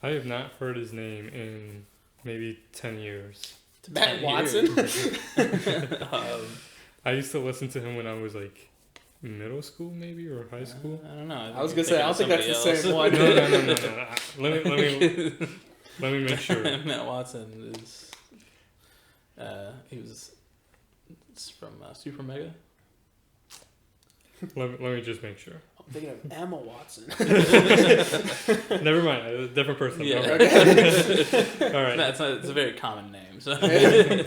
I have not heard his name in maybe 10 years. Matt Watson? I used to listen to him when I was like middle school maybe or high school. I don't know. I was going to say, I don't think that's the same one. No. Let me make sure. Matt Watson is he was It's from Super Mega. Let me just make sure. I'm thinking of Emma Watson. Never mind. A different person. Yeah. Okay. All right. No, it's a very common name. So.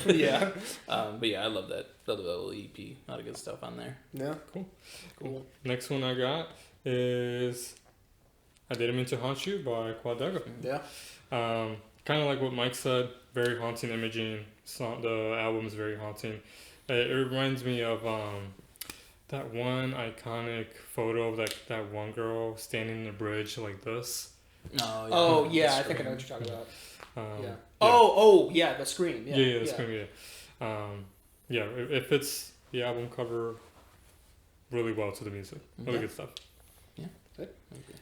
Yeah. But yeah, I love that. Love the little EP. A lot of good stuff on there. Yeah. Cool. Next one I got is I Didn't Mean to Haunt You by Quadeca. Yeah. Kind of like what Mike said, very haunting imaging. The album is very haunting. It reminds me of that one iconic photo of that one girl standing in the bridge like this. Oh, yeah. Oh, yeah. I think I know what you're talking about. Yeah. Yeah. Oh, yeah. The Scream. Yeah. Yeah, the Scream, yeah. It fits the album cover really well to the music. Really good stuff. Yeah. Good.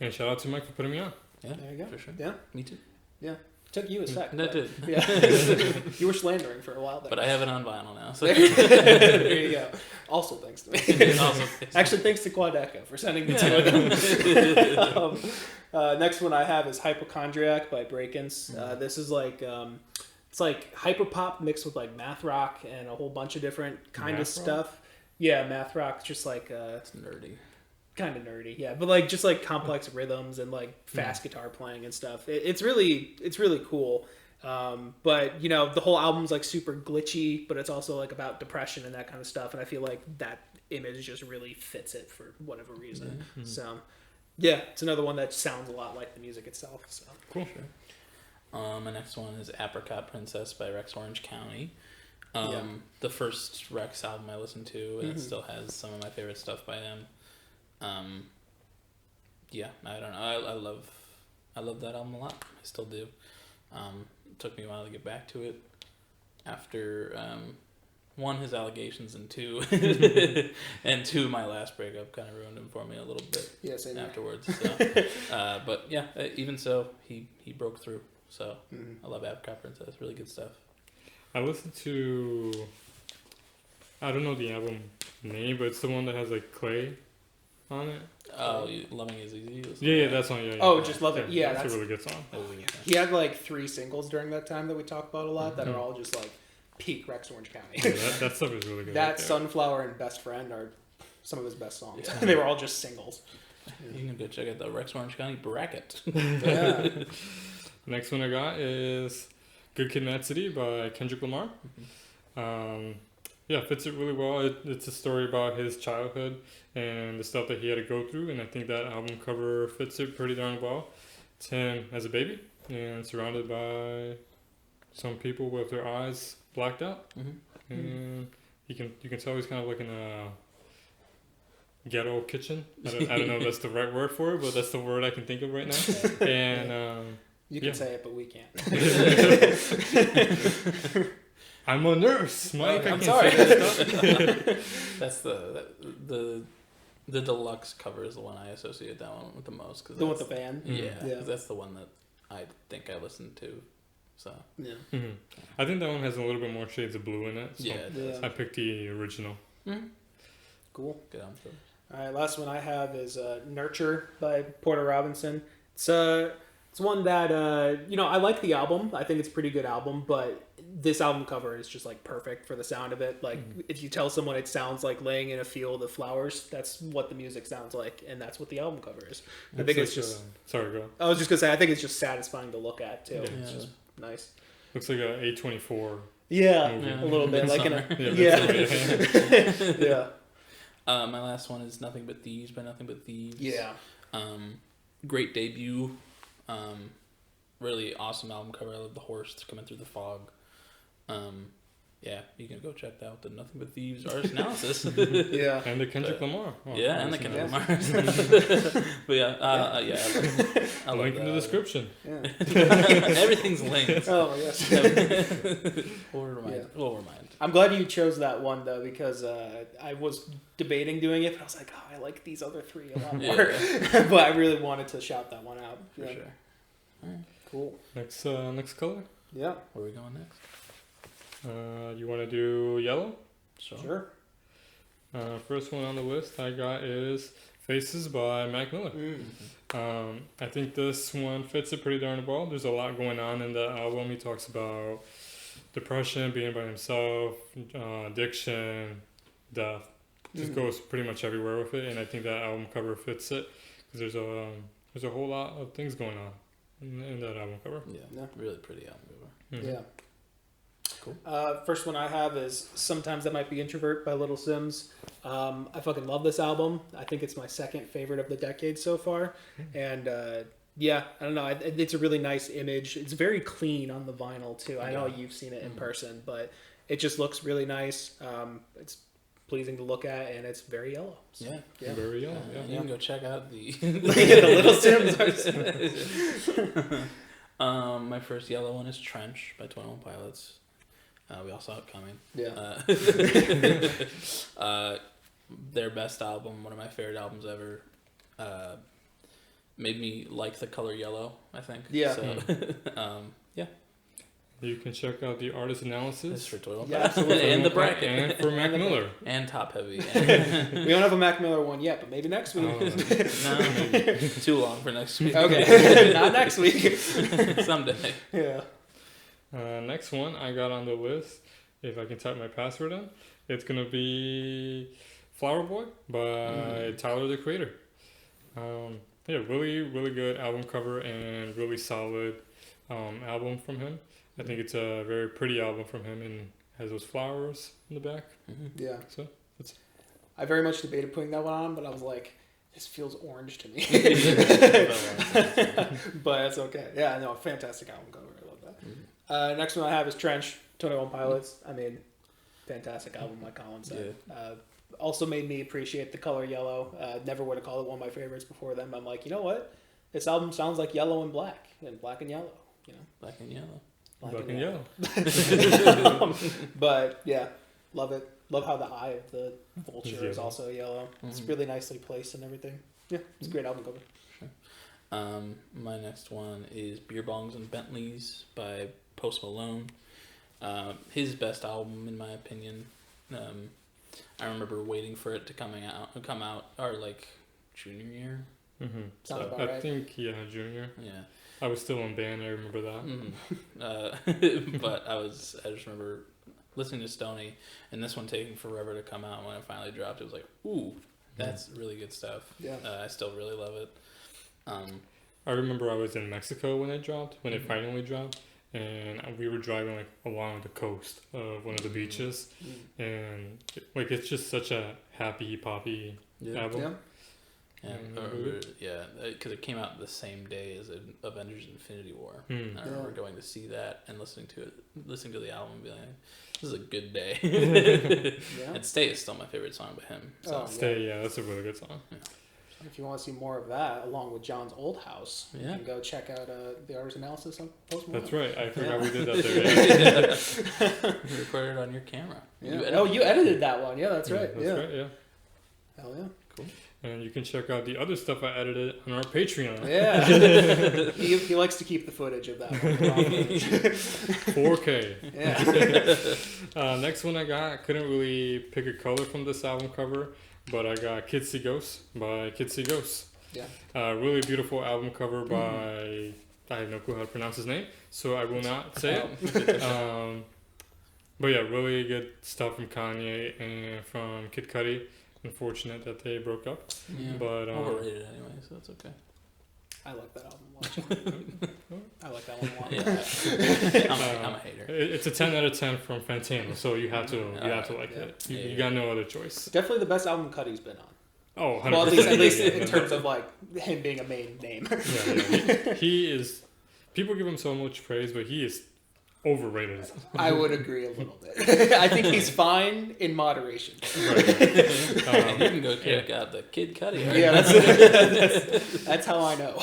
And shout out to Mike for putting me on. Yeah, There you go. for sure. Yeah. Me too. Yeah. Took you a sec. That did. Yeah. You were slandering for a while there. But I have it on vinyl now. So. There you go. Also thanks to me. Also, Actually, thanks to Quadeca for sending the two of them. Next one I have is Hypochondriac by BrokeN. This is like it's like hyperpop mixed with like math rock and a whole bunch of different kind of stuff. Yeah, math rock, just like it's nerdy. Kind of nerdy, yeah, but like just like complex rhythms and like fast guitar playing and stuff. It's really cool. But you know, the whole album's like super glitchy, but it's also like about depression and that kind of stuff. And I feel like that image just really fits it for whatever reason. Mm-hmm. So yeah, it's another one that sounds a lot like the music itself. So Cool. Sure. My next one is Apricot Princess by Rex Orange County. The first Rex album I listened to, and it still has some of my favorite stuff by them. Yeah, I don't know. I love that album a lot. I still do. It took me a while to get back to it after one, his allegations, and two, my last breakup kind of ruined him for me a little bit. yeah, same Afterwards. So. But yeah, even so, he broke through. So I love Apricot Princess. Really good stuff. I listened to, I don't know the album name, but it's the one that has like Clay on it. Oh, Loving Is Easy. Yeah, that's one. Yeah. Oh, just Love It. Yeah, that's a really good song. He had like 3 singles during that time that we talk about a lot that are all just like peak Rex Orange County. Yeah, that stuff is really good. That Sunflower and Best Friend are some of his best songs. Yeah. They were all just singles. You can go check out the Rex Orange County bracket. Yeah. Next one I got is Good Kid, Mad City by Kendrick Lamar. Yeah, fits it really well. It's a story about his childhood and the stuff that he had to go through, and I think that album cover fits it pretty darn well. It's him as a baby and surrounded by some people with their eyes blacked out, and you can tell he's kind of like in a ghetto kitchen. I don't know if that's the right word for it, but that's the word I can think of right now. And you can say it, but we can't. I'm a nurse, Mike. I'm I can't sorry. say that stuff. That's the deluxe cover is the one I associate that one with the most. Cause The one with the band? Yeah, Yeah. 'cause that's the one that I think I listened to. So Yeah. I think that one has a little bit more shades of blue in it. So yeah, it does. I picked the original. Cool. Good on for All right, last one I have is Nurture by Porter Robinson. It's one that, I like the album. I think it's a pretty good album, but this album cover is just, like, perfect for the sound of it. Like, if you tell someone it sounds like laying in a field of flowers, that's what the music sounds like, and that's what the album cover is. I think it's just... sorry, go. I was just going to say, I think it's just satisfying to look at, too. Yeah. It's just nice. Looks like a A24. Yeah, movie. a little bit. Like in a... Yeah. Yeah. my last one is Nothing But Thieves by Nothing But Thieves. Yeah. Great debut. Really awesome album cover. I love the horse coming through the fog. Yeah, you can go check that out. The Nothing But Thieves artist analysis. Yeah. And the Kendrick Lamar. Oh, yeah, and the Kendrick Lamar. But yeah, I love link in the description. Yeah. Everything's linked. Oh my gosh. We'll remind. I'm glad you chose that one though, because I was debating doing it, but I was like, oh, I like these other 3 a lot more. Yeah. But I really wanted to shout that one out. For sure. All right. Cool. Next color. Yeah. Where are we going next? You want to do yellow? Sure. First one on the list I got is Faces by Mac Miller. I think this one fits it pretty darn well. There's a lot going on in the album. He talks about depression, being by himself, addiction, death. Just goes pretty much everywhere with it, and I think that album cover fits it because there's a whole lot of things going on in that album cover. Yeah, really pretty album cover. Yeah. Cool. First one I have is Sometimes I Might Be Introvert by Little Sims. I fucking love this album. I think it's my second favorite of the decade so far. And yeah, I don't know. It's a really nice image. It's very clean on the vinyl too. I know you've seen it in person, but it just looks really nice. It's pleasing to look at, and it's very yellow. So, Yeah. Very yellow. You can go check out the the Little Sims. My first yellow one is Trench by 21 Pilots. We all saw it coming. Yeah. Their best album, one of my favorite albums ever. Made me like the color yellow, I think. Yeah. So, yeah. You can check out the artist This analysis. for 12 Yeah, absolutely. and the bracket. And for Mac Miller. And Top Heavy. We don't have a Mac Miller one yet, but maybe next week. No, too long for next week. Okay, not next week. Someday. Yeah. Next one I got on the list, if I can type my password in, it's going to be Flower Boy by Tyler, the Creator. Yeah, really, really good album cover and really solid album from him. I think it's a very pretty album from him and has those flowers in the back. Yeah. So it's. I very much debated putting that one on, but I was like, this feels orange to me. But it's okay. Yeah, no, fantastic album cover. I love that. Next one I have is Trench, 21 Pilots. I mean, fantastic album, like Colin said. Also made me appreciate the color yellow. Never would have called it one of my favorites before then. But I'm like, you know what? This album sounds like yellow and black and yellow. You know, Black and yellow. Black and yellow. But yeah, love it. Love how the eye of the vulture is also yellow. It's really nicely placed and everything. Yeah, it's a great album cover. My next one is Beer Bongs and Bentleys by Post Malone. His best album, in my opinion. I remember waiting for it to come out, or like junior year. Sounds about I right. think, junior. Yeah. I was still in band, I remember that. But I just remember listening to Stoney, and this one taking forever to come out. When it finally dropped, it was like, ooh, that's really good stuff. Yeah. I still really love it. I remember I was in Mexico when it finally dropped, and we were driving like along the coast of one of the beaches, and like it's just such a happy poppy album. Because it came out the same day as Avengers: Infinity War. I remember going to see that and listening to the album, and being like, "This is a good day." And "Stay" is still my favorite song by him. So. "Stay," that's a really good song. Yeah. If you want to see more of that, along with John's Old House, you can go check out the artist analysis on Post Malone. That's right. I forgot we did that there. You recorded it on your camera. Yeah. You edited that one. Yeah, that's right. That's right. Yeah. Hell yeah. Cool. And you can check out the other stuff I edited on our Patreon. Yeah. he likes to keep the footage of that one. 4K. Yeah. Next one I couldn't really pick a color from this album cover, but I got Kids See Ghosts by Kids See Ghosts. Yeah. Really beautiful album cover by, I have no clue how to pronounce his name, so I will not say it. But yeah, really good stuff from Kanye and from Kid Cudi. Unfortunate that they broke up. Yeah. But overrated anyway, so it's okay. I like that album a lot. I like that one a lot. Yeah. I'm a hater. It's a 10 out of 10 from Fantano, so you have to like yeah. it. You got no other choice. Definitely the best album Cudi's been on. Oh, 100%. Well, at least in terms of like him being a main name. He is. People give him so much praise, but he is overrated. I would agree a little bit. I think he's fine in moderation. Right. You can go check out the Kid Cudi. Right? Yeah, that's how I know.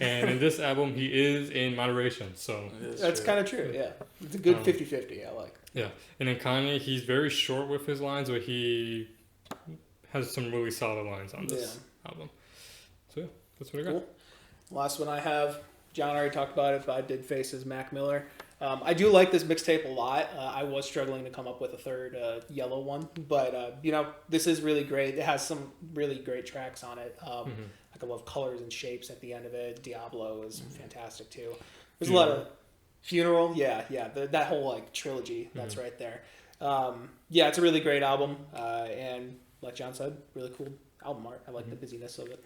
And in this album, he is in moderation, so that's kind of true. Yeah, it's a good 50-50. I like. Yeah, and then Kanye, he's very short with his lines, but he has some really solid lines on this album. So yeah, that's what I got. Cool. Last one I have. John already talked about it, but I did face his Mac Miller. I do like this mixtape a lot. I was struggling to come up with a third yellow one, but this is really great. It has some really great tracks on it. Like I love Colors and Shapes at the end of it. Diablo is fantastic too. There's a lot of Funeral, yeah, that whole like trilogy, that's right there. Yeah, it's a really great album, and like John said, really cool album art. I like the busyness of it.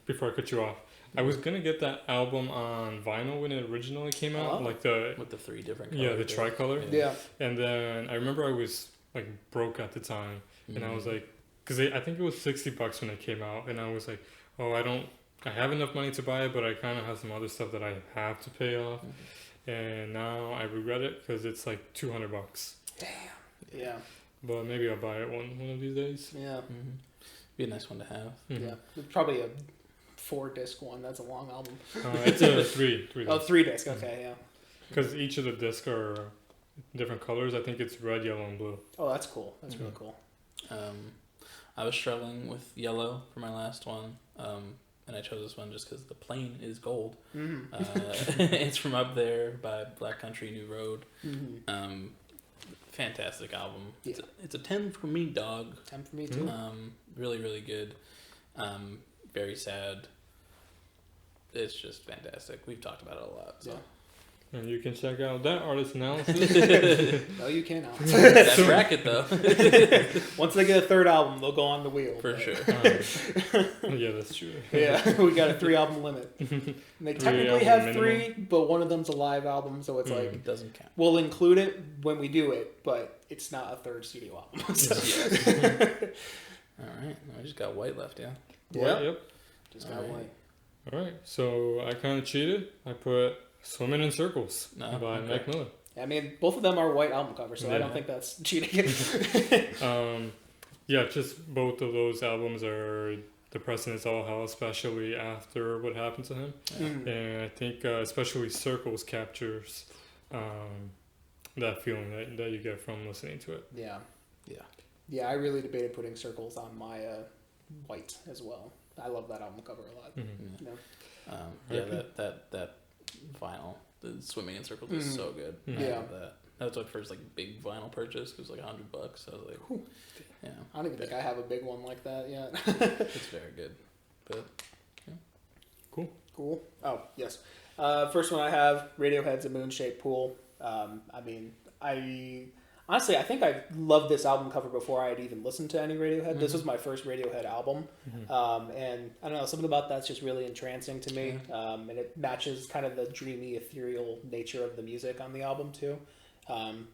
Before I cut you off, I was gonna get that album on vinyl when it originally came out, like with the 3 different colors. the tricolor. Yeah. And then I remember I was like broke at the time, and I was like, because I think it was $60 when it came out, and I was like, oh, I have enough money to buy it, but I kind of have some other stuff that I have to pay off, and now I regret it because it's like $200. Damn. Yeah. But maybe I'll buy it one of these days. Yeah. Be a nice one to have. Yeah. Probably a 4-disc one. That's a long album. It's a 3 disc. Oh, 3-disc. Okay, yeah. Because each of the discs are different colors. I think it's red, yellow, and blue. Oh, that's cool. That's really cool. I was struggling with yellow for my last one, and I chose this one just because the plane is gold. It's from Up There by Black Country New Road. Fantastic album. Yeah. It's a 10 for me, dog. 10 for me too. Really, really good. Very sad. It's just fantastic. We've talked about it a lot. So. And you can check out that artist analysis. No, you cannot. That bracket, though. Once they get a 3rd album, they'll go on the wheel. For sure. Yeah, that's true. Yeah, we got a 3-album limit. And they technically have 3, but one of them's a live album, so it's like... It doesn't count. We'll include it when we do it, but it's not a 3rd studio album. So. All right. I just got White left, yeah? Yep. Just got White. All right. So I kind of cheated. I put Swimming in Circles by Mac Miller. I mean, both of them are white album covers, so I don't think that's cheating. Yeah, just both of those albums are depressing as all hell, especially after what happened to him. And I think especially Circles captures that feeling that you get from listening to it. Yeah, I really debated putting Circles on my white as well. I love that album cover a lot. That vinyl, the Swimming in Circles, is so good. I love that. That was my first like big vinyl purchase. It was like $100. I was like, yeah. I don't even think I have a big one like that yet. It's very good. But cool. Oh yes. First one I have, Radiohead's A Moon-Shaped Pool. I mean, honestly, I think I loved this album cover before I had even listened to any Radiohead. This was my first Radiohead album. And I don't know, something about that's just really entrancing to me. And it matches kind of the dreamy, ethereal nature of the music on the album too.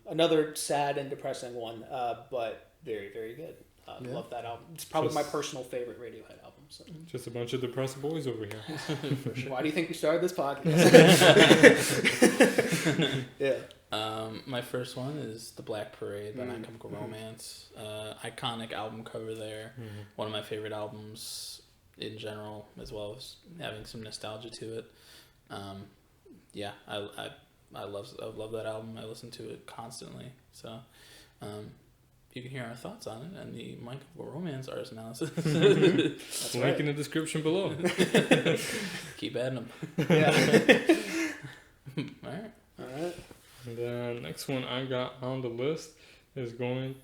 Another sad and depressing one, but very, very good. Love that album. It's probably my personal favorite Radiohead album. So. Just a bunch of depressed boys over here. For sure. Why do you think we started this podcast? My first one is The Black Parade by My and Chemical Romance. Iconic album cover there. One of my favorite albums in general, as well as having some nostalgia to it. I love that album. I listen to it constantly. So you can hear our thoughts on it and the Mike and Colin Romance artist analysis. That's link in the description below. Keep adding them. All right. And then next one I got on the list is going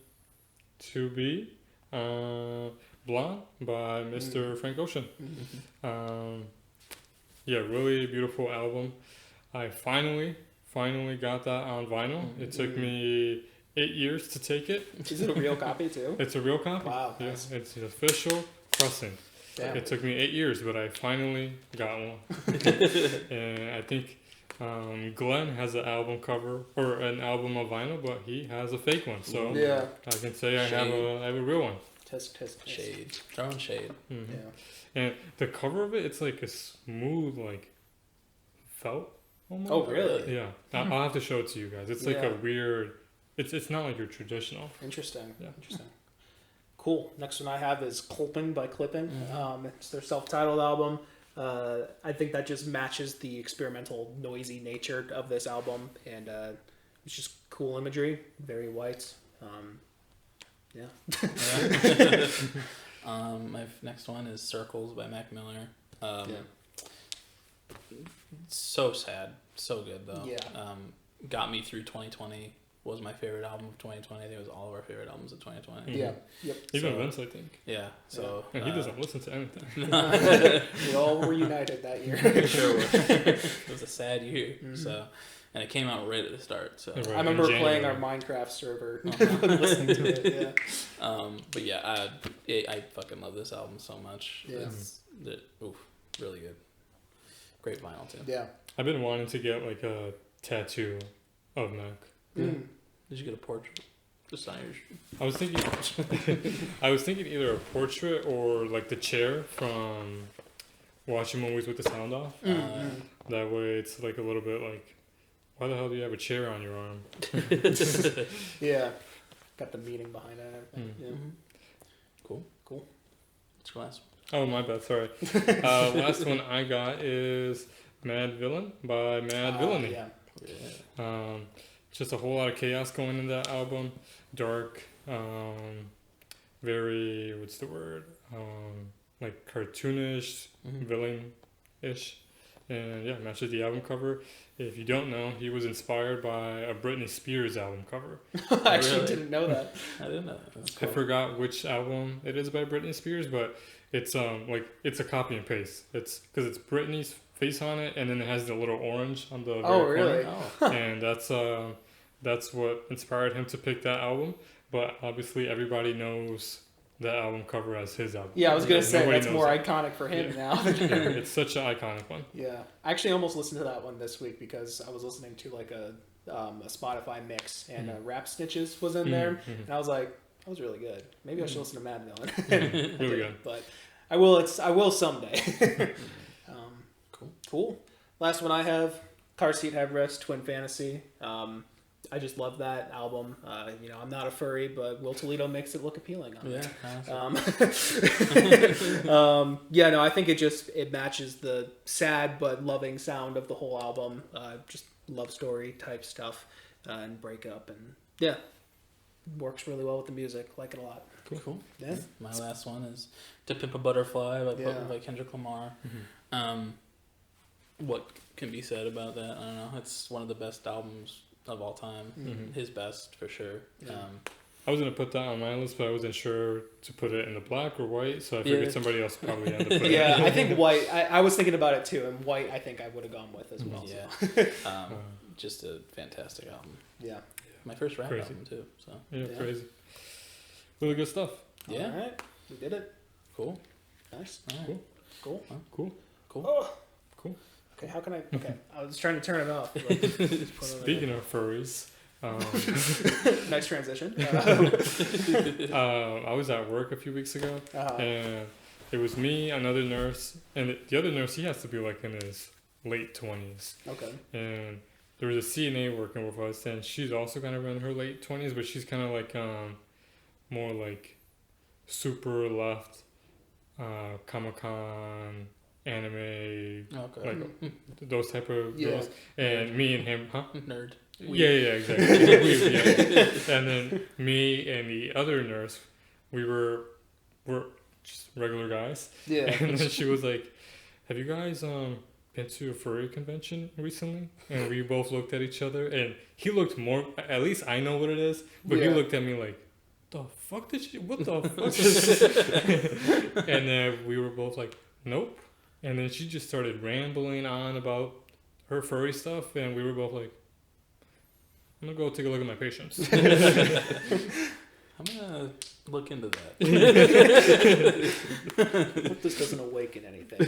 to be Blonde by Mr. Frank Ocean. Really beautiful album. I finally got that on vinyl. It took me 8 years to take it. Is it a real copy too? It's a real copy. Wow. Yeah, it's an official pressing. Damn. It took me 8 years, but I finally got one. And I think Glenn has an album cover or an album of vinyl, but he has a fake one. So I can say I have a real one. Tisk. Shade. Throwing shade. And the cover of it, it's like a smooth, like felt. Almost. Oh really? Yeah. I'll have to show it to you guys. It's like a weird. It's not like your traditional. Interesting. Cool. Next one I have is Clipping by Clipping. It's their self-titled album. I think that just matches the experimental, noisy nature of this album, and it's just cool imagery. Very white. My next one is Circles by Mac Miller. So sad, so good though. Got me through 2020. Was my favorite album of 2020. I think it was all of our favorite albums of 2020. Even Vince, I think. So and he doesn't listen to anything. We all were united that year. Sure were. It was a sad year. So and it came out right at the start. So Right. I remember In playing our January. Minecraft server, Uh-huh. listening to it. Yeah. but yeah, I fucking love this album so much. Yeah. Really good. Great vinyl too. Yeah. I've been wanting to get like a tattoo of Mac. Yeah. Mm. Did you get a portrait? Just on your. I was thinking either a portrait or like the chair from watching movies with the sound off. Mm. That way it's like a little bit like, why the hell do you have a chair on your arm? Yeah. Got the meaning behind it and everything. Yeah. Mm-hmm. Cool. What's your last Oh, my bad, sorry. Last one I got is Mad Villain by Mad Villainy. Yeah. one? Just a whole lot of chaos going in that album. Dark, very, what's the word? Like cartoonish, Mhm. villain-ish. And yeah, matches the album cover. If you don't know, he was inspired by a Britney Spears album cover. I actually Really? didn't know that. I didn't know that. That's I cool. forgot which album it is by Britney Spears, but it's like it's a copy and paste. It's because it's Britney's face on it, and then it has the little orange on the Oh, very really? Oh. and that's what inspired him to pick that album. But obviously, everybody knows that album cover as his album. Yeah, I was gonna Yeah, say nobody that's knows more it. iconic for him now. Yeah, it's such an iconic one. Yeah, I actually almost listened to that one this week because I was listening to like a Spotify mix and Rap Snitches was in there, and I was like, that was really good. Maybe I should listen to Mad Villain. I Really didn't, good. but I will. I will someday. Cool. Cool. Last one I have, Car Seat Headrest, Twin Fantasy. I just love that album. I'm not a furry, but Will Toledo makes it look appealing on Yeah. there. I think it matches the sad but loving sound of the whole album. Just love story type stuff and breakup, and yeah, works really well with the music. Like it a lot. Cool. Yeah. My last one is "To Pimp a Butterfly" Yeah. by Kendrick Lamar. Mm-hmm. What can be said about that? I don't know. It's one of the best albums of all time. Mhm. His best for sure. Yeah. I was gonna put that on my list, but I wasn't sure to put it in the black or white, so I figured Yeah. somebody else probably had to put it. Yeah, I think white. I was thinking about it too, and white I think I would have gone with as well. Yeah. So. Just a fantastic album. Yeah. My first rap Crazy. album too. So Yeah, Yeah. crazy. Really good stuff. yeah. All right. We did it. Cool. Nice. All right. Cool. Cool. Cool. Cool. Oh. Cool. Okay. How can I? Okay. I was trying to turn it off. But just put it over Speaking of furries, there. Nice transition. I was at work a few weeks ago, Uh, and it was me, another nurse, and the other nurse, he has to be like in his late 20s. okay. And there was a CNA working with us, and she's also kind of in her late 20s, but she's kind of like more like super left, Comic-Con, anime, Okay. like those type of Yeah. girls. And me and him, huh? Nerd. Yeah, exactly. Yeah. And then me and the other nurse, we're just regular guys. Yeah. And then she was like, "Have you guys been to a furry convention recently?" And we both looked at each other, and he looked more. At least I know what it is, but he Yeah. looked at me like, "The fuck did she? What the fuck?" And then we were both like, "Nope." And then she just started rambling on about her furry stuff, and we were both like, "I'm gonna go take a look at my patients." I'm gonna look into that. Hope this doesn't awaken anything.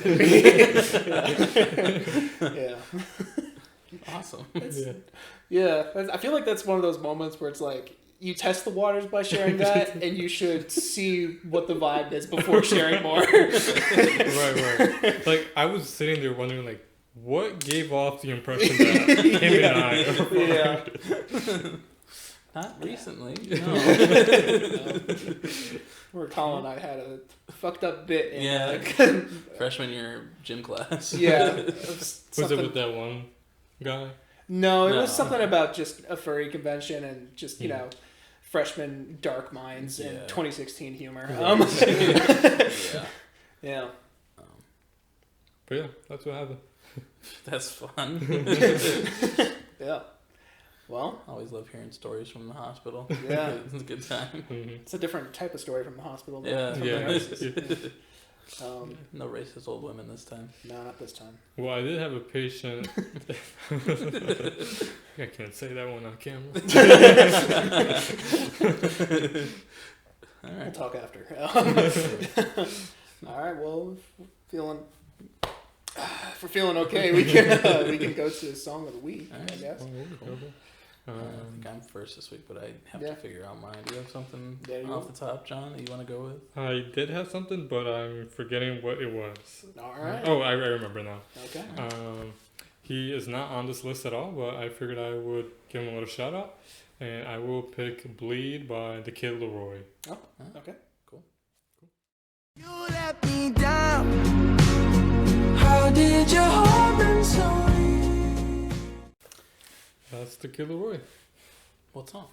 Yeah. Awesome. Yeah. Yeah. I feel like that's one of those moments where it's like you test the waters by sharing that, and you should see what the vibe is before sharing more. Right. Like I was sitting there wondering, like, what gave off the impression that him and I are furry? Yeah. Not recently. No. Where Colin and I had a fucked up bit in Yeah. Freshman year gym class. yeah. Was it with that one guy? No, it was No. something about just a furry convention and just, you Yeah. know, freshman dark minds and Yeah. 2016 humor. Yeah. Yeah. But yeah, that's what happened. That's fun. Yeah. Well, Always love hearing stories from the hospital. yeah. It's a good time. Mm-hmm. It's a different type of story from the hospital. Though. Yeah. Something Yeah. else. No racist old women this time. No, not this time. Well, I did have a patient. I can't say that one on camera. All We'll right. talk after. All right. Well, if we're feeling okay, we can go to song of the week. All right. I guess. Cool. I think I'm first this week, but I have Yeah. to figure out mine. Do you have something There you off go. the top, John, that you want to go with? I did have something, but I'm forgetting what it was. All right. Oh, I remember now. Okay. He is not on this list at all, but I figured I would give him a little shout out. And I will pick Bleed by the Kid Leroy. Oh. Okay. You let me down. How did you hold me so? That's the Kid Leroy. What song?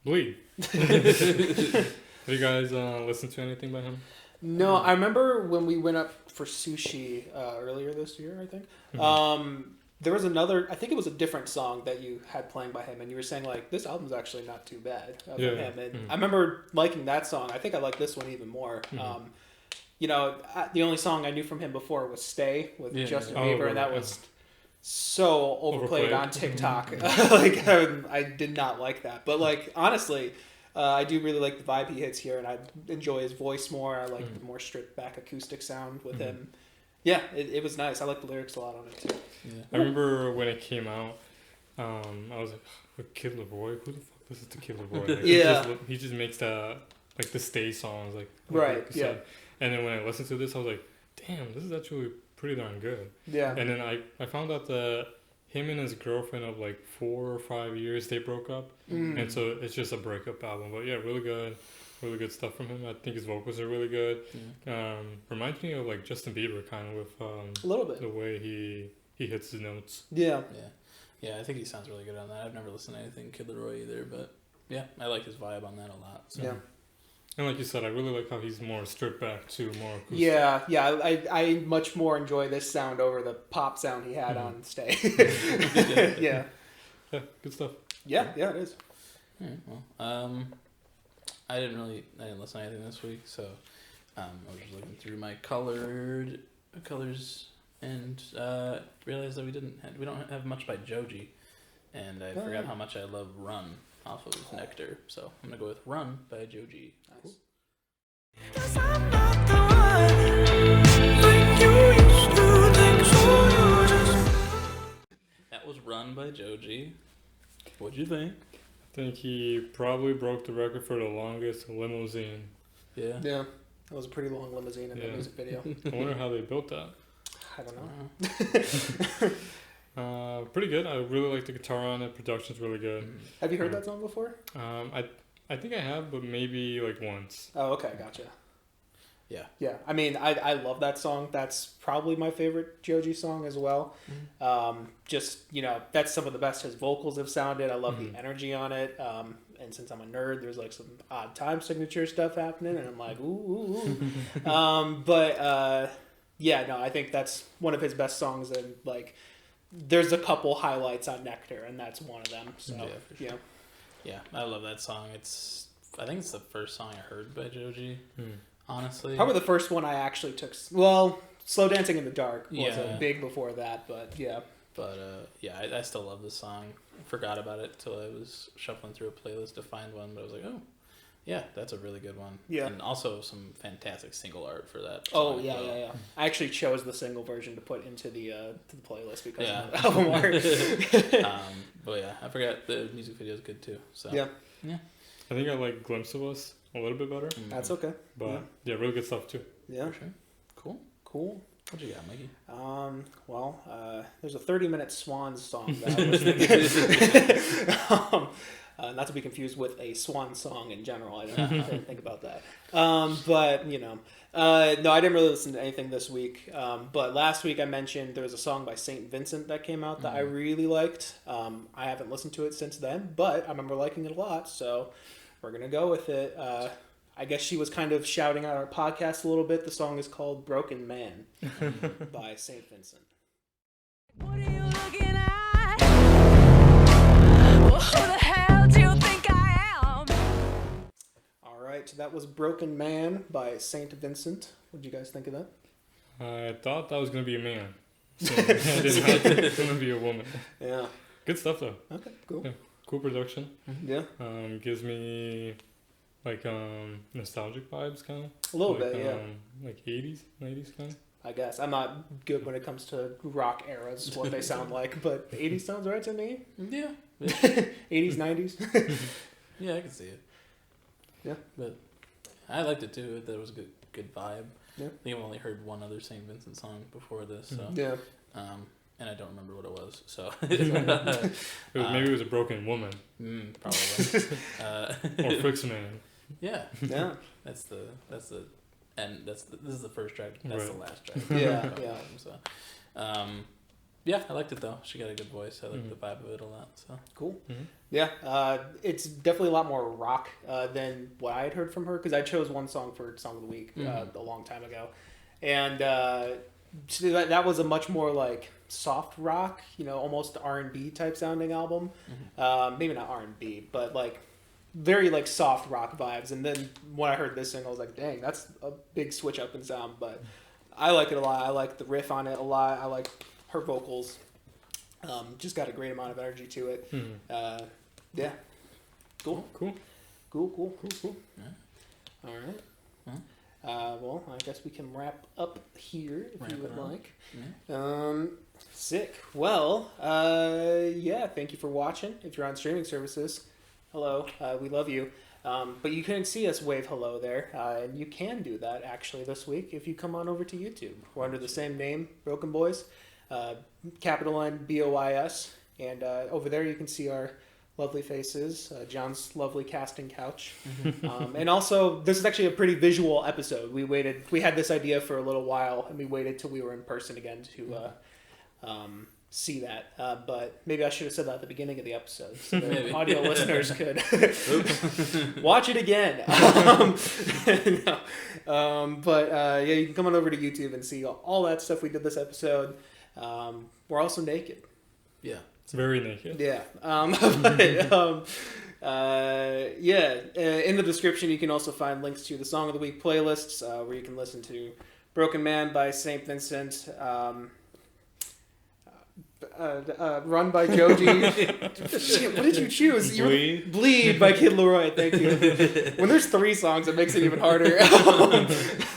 Bleed. Have you guys listened to anything by him? No, I remember when we went up for sushi earlier this year. I think. There was another. I think it was a different song that you had playing by him, and you were saying like this album's actually not too bad by him. And I remember liking that song. I think I like this one even more. The only song I knew from him before was "Stay" with Justin Bieber, and that was so overplayed on TikTok. I did not like that. But like honestly, I do really like the vibe he hits here, and I enjoy his voice more. I like the more stripped back acoustic sound with him. Yeah, it was nice. I like the lyrics a lot on it too. Yeah. I remember when it came out, I was like, Kid Leroy? Who the fuck listens to Kid Leroy? Like, he just makes that, like the Stay songs. Like you said. And then when I listened to this, I was like, damn, this is actually pretty darn good. Yeah. And then I found out that him and his girlfriend of like 4 or 5 years, they broke up. And so it's just a breakup album. But yeah, really good. Really good stuff from him. I think his vocals are really good. Reminds me of like Justin Bieber kind of with a little bit the way he hits the notes. Yeah, I think he sounds really good on that. I've never listened to anything Kid Leroy either, but yeah, I like his vibe on that a lot. So. Yeah. And like you said, I really like how he's more stripped back too, more acoustic. Yeah. I much more enjoy this sound over the pop sound he had on Stay. Yeah, good stuff. Yeah, it is. All right, well, I didn't listen to anything this week, so I was just looking through my colors and realized that we don't have much by Joji, and I forgot how much I love Run off of Nectar, so I'm gonna go with Run by Joji. Nice. That was Run by Joji. What'd you think? I think he probably broke the record for the longest limousine. Yeah. That was a pretty long limousine in the music video. I wonder how they built that. I don't know. Pretty good. I really like the guitar on it. Production's really good. Have you heard that song before? I think I have, but maybe like once. Oh, okay, gotcha. Yeah. Yeah. I mean, I love that song. That's probably my favorite Joji song as well. Just, that's some of the best his vocals have sounded. I love the energy on it. And since I'm a nerd, there's like some odd time signature stuff happening, and I'm like, ooh. I think that's one of his best songs, and like, there's a couple highlights on Nectar, and that's one of them. So, for sure. Yeah, I love that song. I think it's the first song I heard by Joji. Honestly, probably the first one I actually took. Well, "Slow Dancing in the Dark" was a big before that, but yeah. But I still love this song. I forgot about it till I was shuffling through a playlist to find one, but I was like, oh, yeah, that's a really good one. Yeah, and also some fantastic single art for that. Oh yeah. I actually chose the single version to put into the playlist because of the album art. But yeah, I forgot the music video is good too. So yeah. I think I like "Glimpse of Us" a little bit better. That's okay. But yeah, really good stuff too. Yeah. For sure. Cool. What you got, Mikey? There's a 30-minute Swans song that I was thinking. Not to be confused with a Swan song in general. I didn't think about that. No, I didn't really listen to anything this week. But last week I mentioned there was a song by St. Vincent that came out that I really liked. I haven't listened to it since then, but I remember liking it a lot, so we're going to go with it. I guess she was kind of shouting out our podcast a little bit. The song is called "BrokeN Man" by St. Vincent. What are you looking at? Well, who the hell do you think I am? All right, that that was Broken Man by Saint Vincent. What did you guys think of that? I thought that was gonna be a man. So I didn't have it gonna be a woman. Yeah. Good stuff though. Okay, cool. Yeah. Cool production. Yeah. Gives me like nostalgic vibes kind of. A little like, bit, yeah. Like 80s kind of. I guess. I'm not good when it comes to rock eras, what they sound like, but the 80s sounds right to me. Yeah. 80s, 90s. Yeah, I can see it. Yeah. But I liked it too. That was a good vibe. Yeah. I think I've only heard one other St. Vincent song before this, so Yeah. and I don't remember what it was. So Maybe it was a broken woman. probably. Or Fix Man. Yeah. Yeah. This is the first track. That's Right. the last track. Yeah, yeah. So, yeah, I liked it though. She got a good voice. I like the vibe of it a lot. So Cool. Mm-hmm. Yeah, it's definitely a lot more rock than what I had heard from her, because I chose one song for Song of the Week a long time ago. And so that was a much more like soft rock, almost R&B type sounding album. Maybe not R&B, but like very like soft rock vibes. And then when I heard this thing, I was like, dang, that's a big switch up in sound. But I like it a lot. I like the riff on it a lot. I like her vocals. Just got a great amount of energy to it. Yeah. Cool. Cool. Yeah. All right. Well, I guess we can wrap up here if you would like. Yeah. Sick. Well, yeah, thank you for watching. If you're on streaming services, hello, we love you. But you couldn't see us wave hello there, and you can do that actually this week if you come on over to YouTube. We're under the same name, Broken Boys, capital N BOIS, and over there you can see our lovely faces, John's lovely casting couch, and also this is actually a pretty visual episode. We had this idea for a little while, and we waited till we were in person again to see that. But maybe I should have said that at the beginning of the episode, so the audio listeners could watch it again. But yeah, you can come on over to YouTube and see all that stuff we did this episode. We're also naked. Yeah. It's very naked. Yeah. Yeah. In the description, you can also find links to the Song of the Week playlists, where you can listen to Broken Man by St. Vincent, Run by Joji. Shit, what did you choose? Bleed by Kid Leroy. Thank you. When there's 3 songs, it makes it even harder.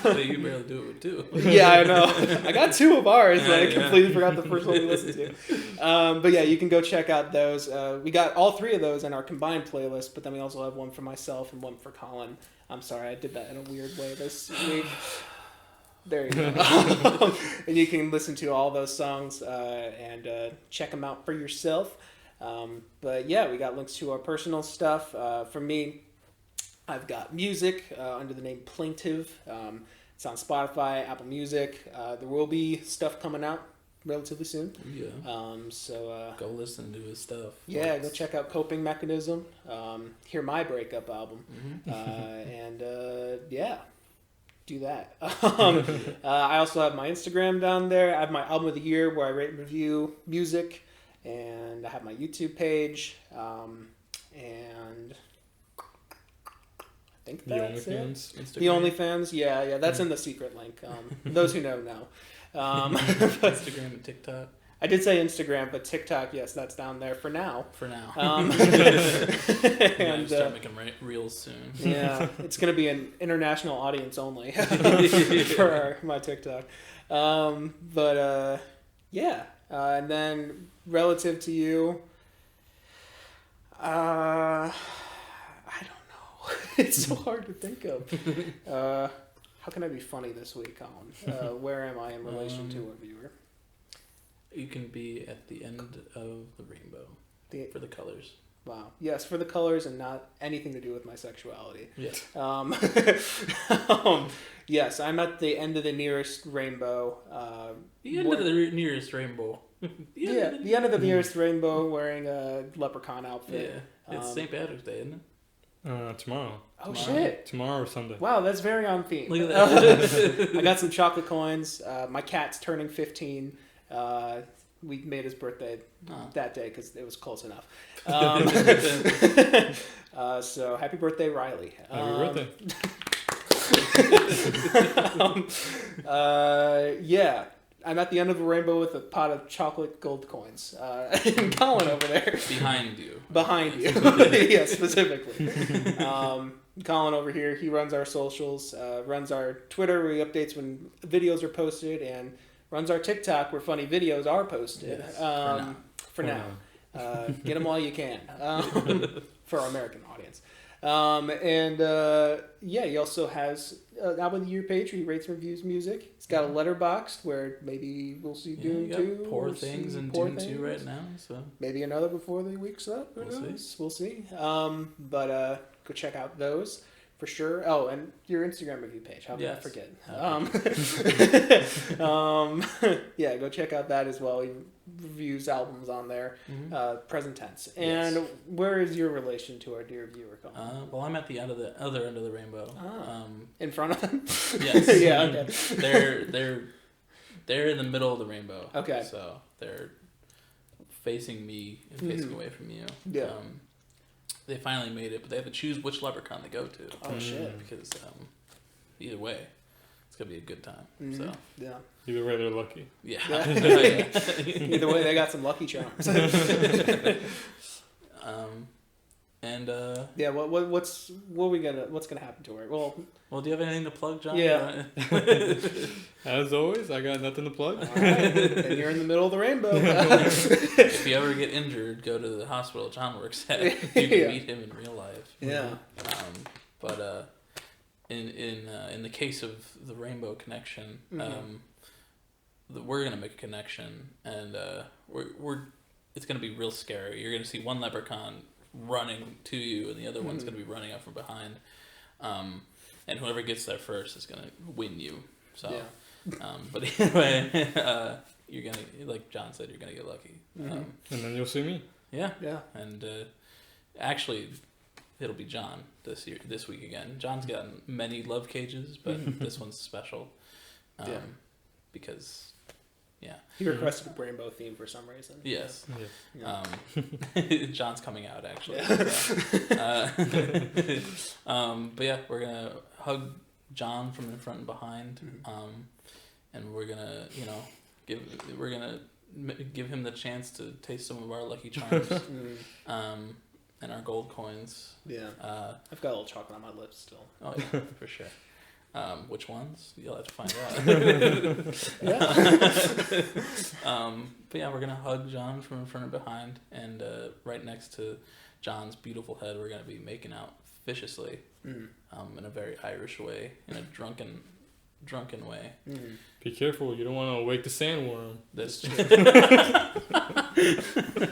But you barely do it with 2. Yeah, I know. I got 2 of ours, but I completely forgot the first one we listened to. But yeah, you can go check out those. We got all 3 of those in our combined playlist, but then we also have one for myself and one for Colin. I'm sorry, I did that in a weird way this week. There you go. And you can listen to all those songs and check them out for yourself. But yeah, we got links to our personal stuff. For me, I've got music under the name Plaintive. It's on Spotify, Apple Music. There will be stuff coming out relatively soon. Yeah. So go listen to his stuff. yeah, go check out Coping Mechanism. Hear my breakup album. And yeah. Do that. I also have my Instagram down there. I have my album of the year where I rate and review music, and I have my YouTube page, and I think that's it. OnlyFans. The OnlyFans, yeah, that's in the secret link. Those who know. Instagram and TikTok. I did say Instagram, but TikTok, yes, that's down there for now. For now. And start making reels soon. Yeah, it's going to be an international audience only for my TikTok. But yeah, and then relative to you, I don't know. It's so hard to think of. How can I be funny this week, Colin? Where am I in relation to a viewer? You can be at the end of the rainbow for the colors. Wow. Yes, for the colors and not anything to do with my sexuality. Yeah. Yes, I'm at the end of the nearest rainbow. The end of the nearest rainbow. The end of the nearest rainbow wearing a leprechaun outfit. Yeah. It's St. Patrick's Day, isn't it? Tomorrow. Oh, shit. Tomorrow or Sunday. Wow, that's very on theme. Look at that. I got some chocolate coins. My cat's turning 15. We made his birthday that day because it was close enough. So happy birthday, Riley. Happy birthday. Yeah. I'm at the end of the rainbow with a pot of chocolate gold coins. And Colin over there. Behind you. Behind you. Yeah, specifically. Colin over here, he runs our socials, runs our Twitter where he updates when videos are posted, and runs our TikTok where funny videos are posted. Yes, for now. Get them while you can. For our American audience. Yeah, he also has an album of the year page where he rates and reviews music. He's got a letterboxd where maybe we'll see DuNe 2. Poor Things and DuNe 2 right now. So maybe another before the week's up. We'll see. But go check out those for sure. Oh, and your Instagram review page. How did I forget? Yeah, go check out that as well. He reviews albums on there, present tense. And where is your relation to our dear viewer, Colin? Well, I'm at the other end of the rainbow. In front of them? Yes. Yeah. Okay. They're in the middle of the rainbow. Okay. So they're facing me and facing away from you. Yeah. They finally made it, but they have to choose which leprechaun they go to. Oh shit! Because either way, it's gonna be a good time. So yeah. Either way, they're lucky. yeah. Either way, they got some lucky charms. Yeah. What's gonna happen to her? Well, do you have anything to plug, John? Yeah. As always, I got nothing to plug. All right. And you're in the middle of the rainbow. If you ever get injured, go to the hospital John works at. You can meet him in real life. Yeah. But in the case of the Rainbow Connection, we're gonna make a connection, and it's gonna be real scary. You're gonna see one leprechaun running to you, and the other one's gonna be running up from behind. And whoever gets there first is gonna win you. So, but anyway, you're gonna, like John said, you're gonna get lucky. And then you'll see me. Yeah. Yeah. And actually, it'll be John this week again. John's gotten many love cages, but this one's special. Because. Yeah. He requested a rainbow theme for some reason. Yes. Yeah. John's coming out actually. Yeah. So. But yeah, we're gonna hug John from in front and behind, and we're gonna, give him the chance to taste some of our lucky charms, and our gold coins. Yeah. I've got a little chocolate on my lips still. Oh yeah, for sure. Which ones? You'll have to find out. But yeah, we're gonna hug John from in front and behind, and right next to John's beautiful head, we're gonna be making out viciously, in a very Irish way, in a drunken way. Be careful, you don't want to wake the sandworm. That's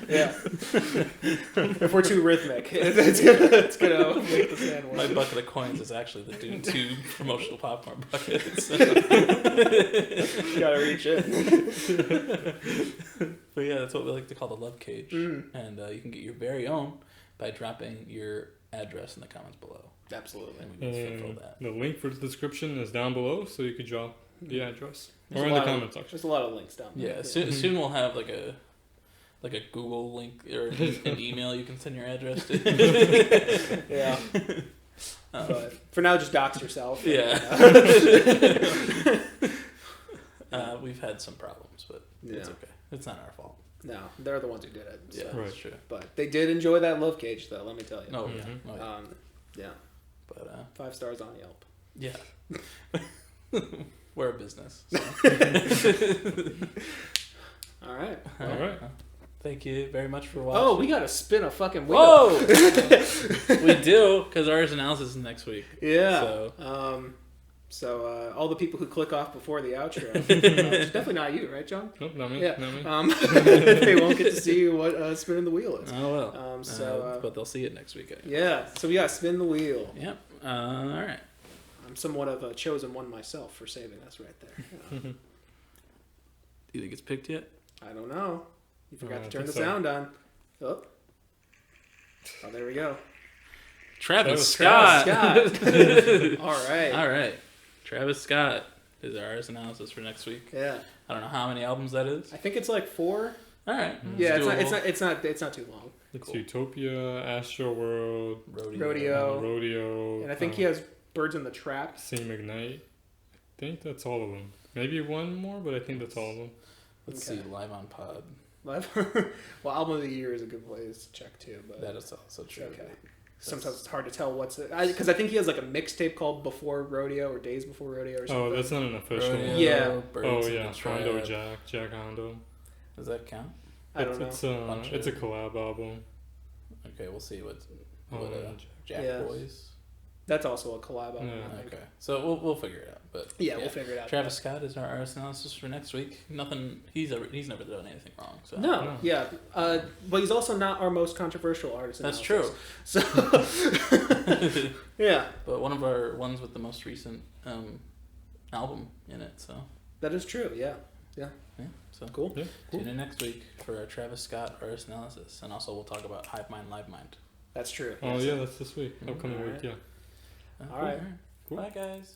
Yeah. If we're too rhythmic, it's gonna make the sandwich. My bucket of coins is actually the DuNe 2 promotional popcorn bucket. So. You gotta reach in. But yeah, that's what we like to call the love cage, and you can get your very own by dropping your address in the comments below. Absolutely. And we can fulfill And that. the link for the description is down below, so you could drop the address There's or a in the lot of- comment section. There's a lot of links down there. Yeah, soon we'll have like a Google link or an email you can send your address to. Yeah. But for now, just dox yourself. Yeah. We've had some problems, but it's okay. It's not our fault. No, they're the ones who did it. So. Yeah, Right. that's true. But they did enjoy that love cage, though. Let me tell you. Oh yeah. Oh, yeah. Yeah. But 5 stars on Yelp. yeah. We're a business. So. All right. All right. Thank you very much for watching. Oh, we gotta spin a fucking wheel. Whoa! We do, because ours analysis is next week. Yeah. So, all the people who click off before the outro, it's definitely not you, right, John? Nope, not me. Yeah. Not me. They won't get to see what spinning the wheel is. oh well. But they'll see it next week. Yeah. So we got spin the wheel. Yep. All right. I'm somewhat of a chosen one myself for saving us right there. Do you think it's picked yet? I don't know. You forgot to I turn the think so. sound on. Oh, there we go. Travis Travis Scott. All right. All right. Travis Scott is ours analysis for next week. Yeah. I don't know how many albums that is. I think it's like 4. All right. Yeah, It's it's not too long. It's Utopia, Astro World, Rodeo. Rodeo. And I think he has Birds in the Trap. Sing McKnight. I think that's all of them. Maybe one more, but I think that's all of them. Let's Okay. see, Live on Pod. Well, album of the year is a good place to check too. But That is also true. okay. Sometimes it's hard to tell what's it because I think he has like a mixtape called Before Rodeo or Days Before Rodeo or something. Oh, that's not an official Rodeo, one. Yeah. Birds Oh in yeah, the Hondo Trap. Jack Hondo. Does that count? I don't know. It's Bunch it's a of- collab album. Okay, we'll see what Oh, Jack Yeah. Boys. That's also a collab album. Yeah. I think. Okay, so we'll figure it out. But Yeah, we'll figure it out. Travis Scott is our artist analysis for next week. Nothing. He's never done anything wrong. So No, No. yeah, but he's also not our most controversial artist. that's analysis. true. So, yeah, But one of our ones with the most recent album in it. So that is true. Yeah, yeah. So cool. Yeah, cool. tune in next week for our Travis Scott artist analysis, and also we'll talk about Hive Mind, Live Mind. That's true. Oh Yes. yeah, that's this week. Upcoming Alright. week, yeah. All right. Cool. Bye guys.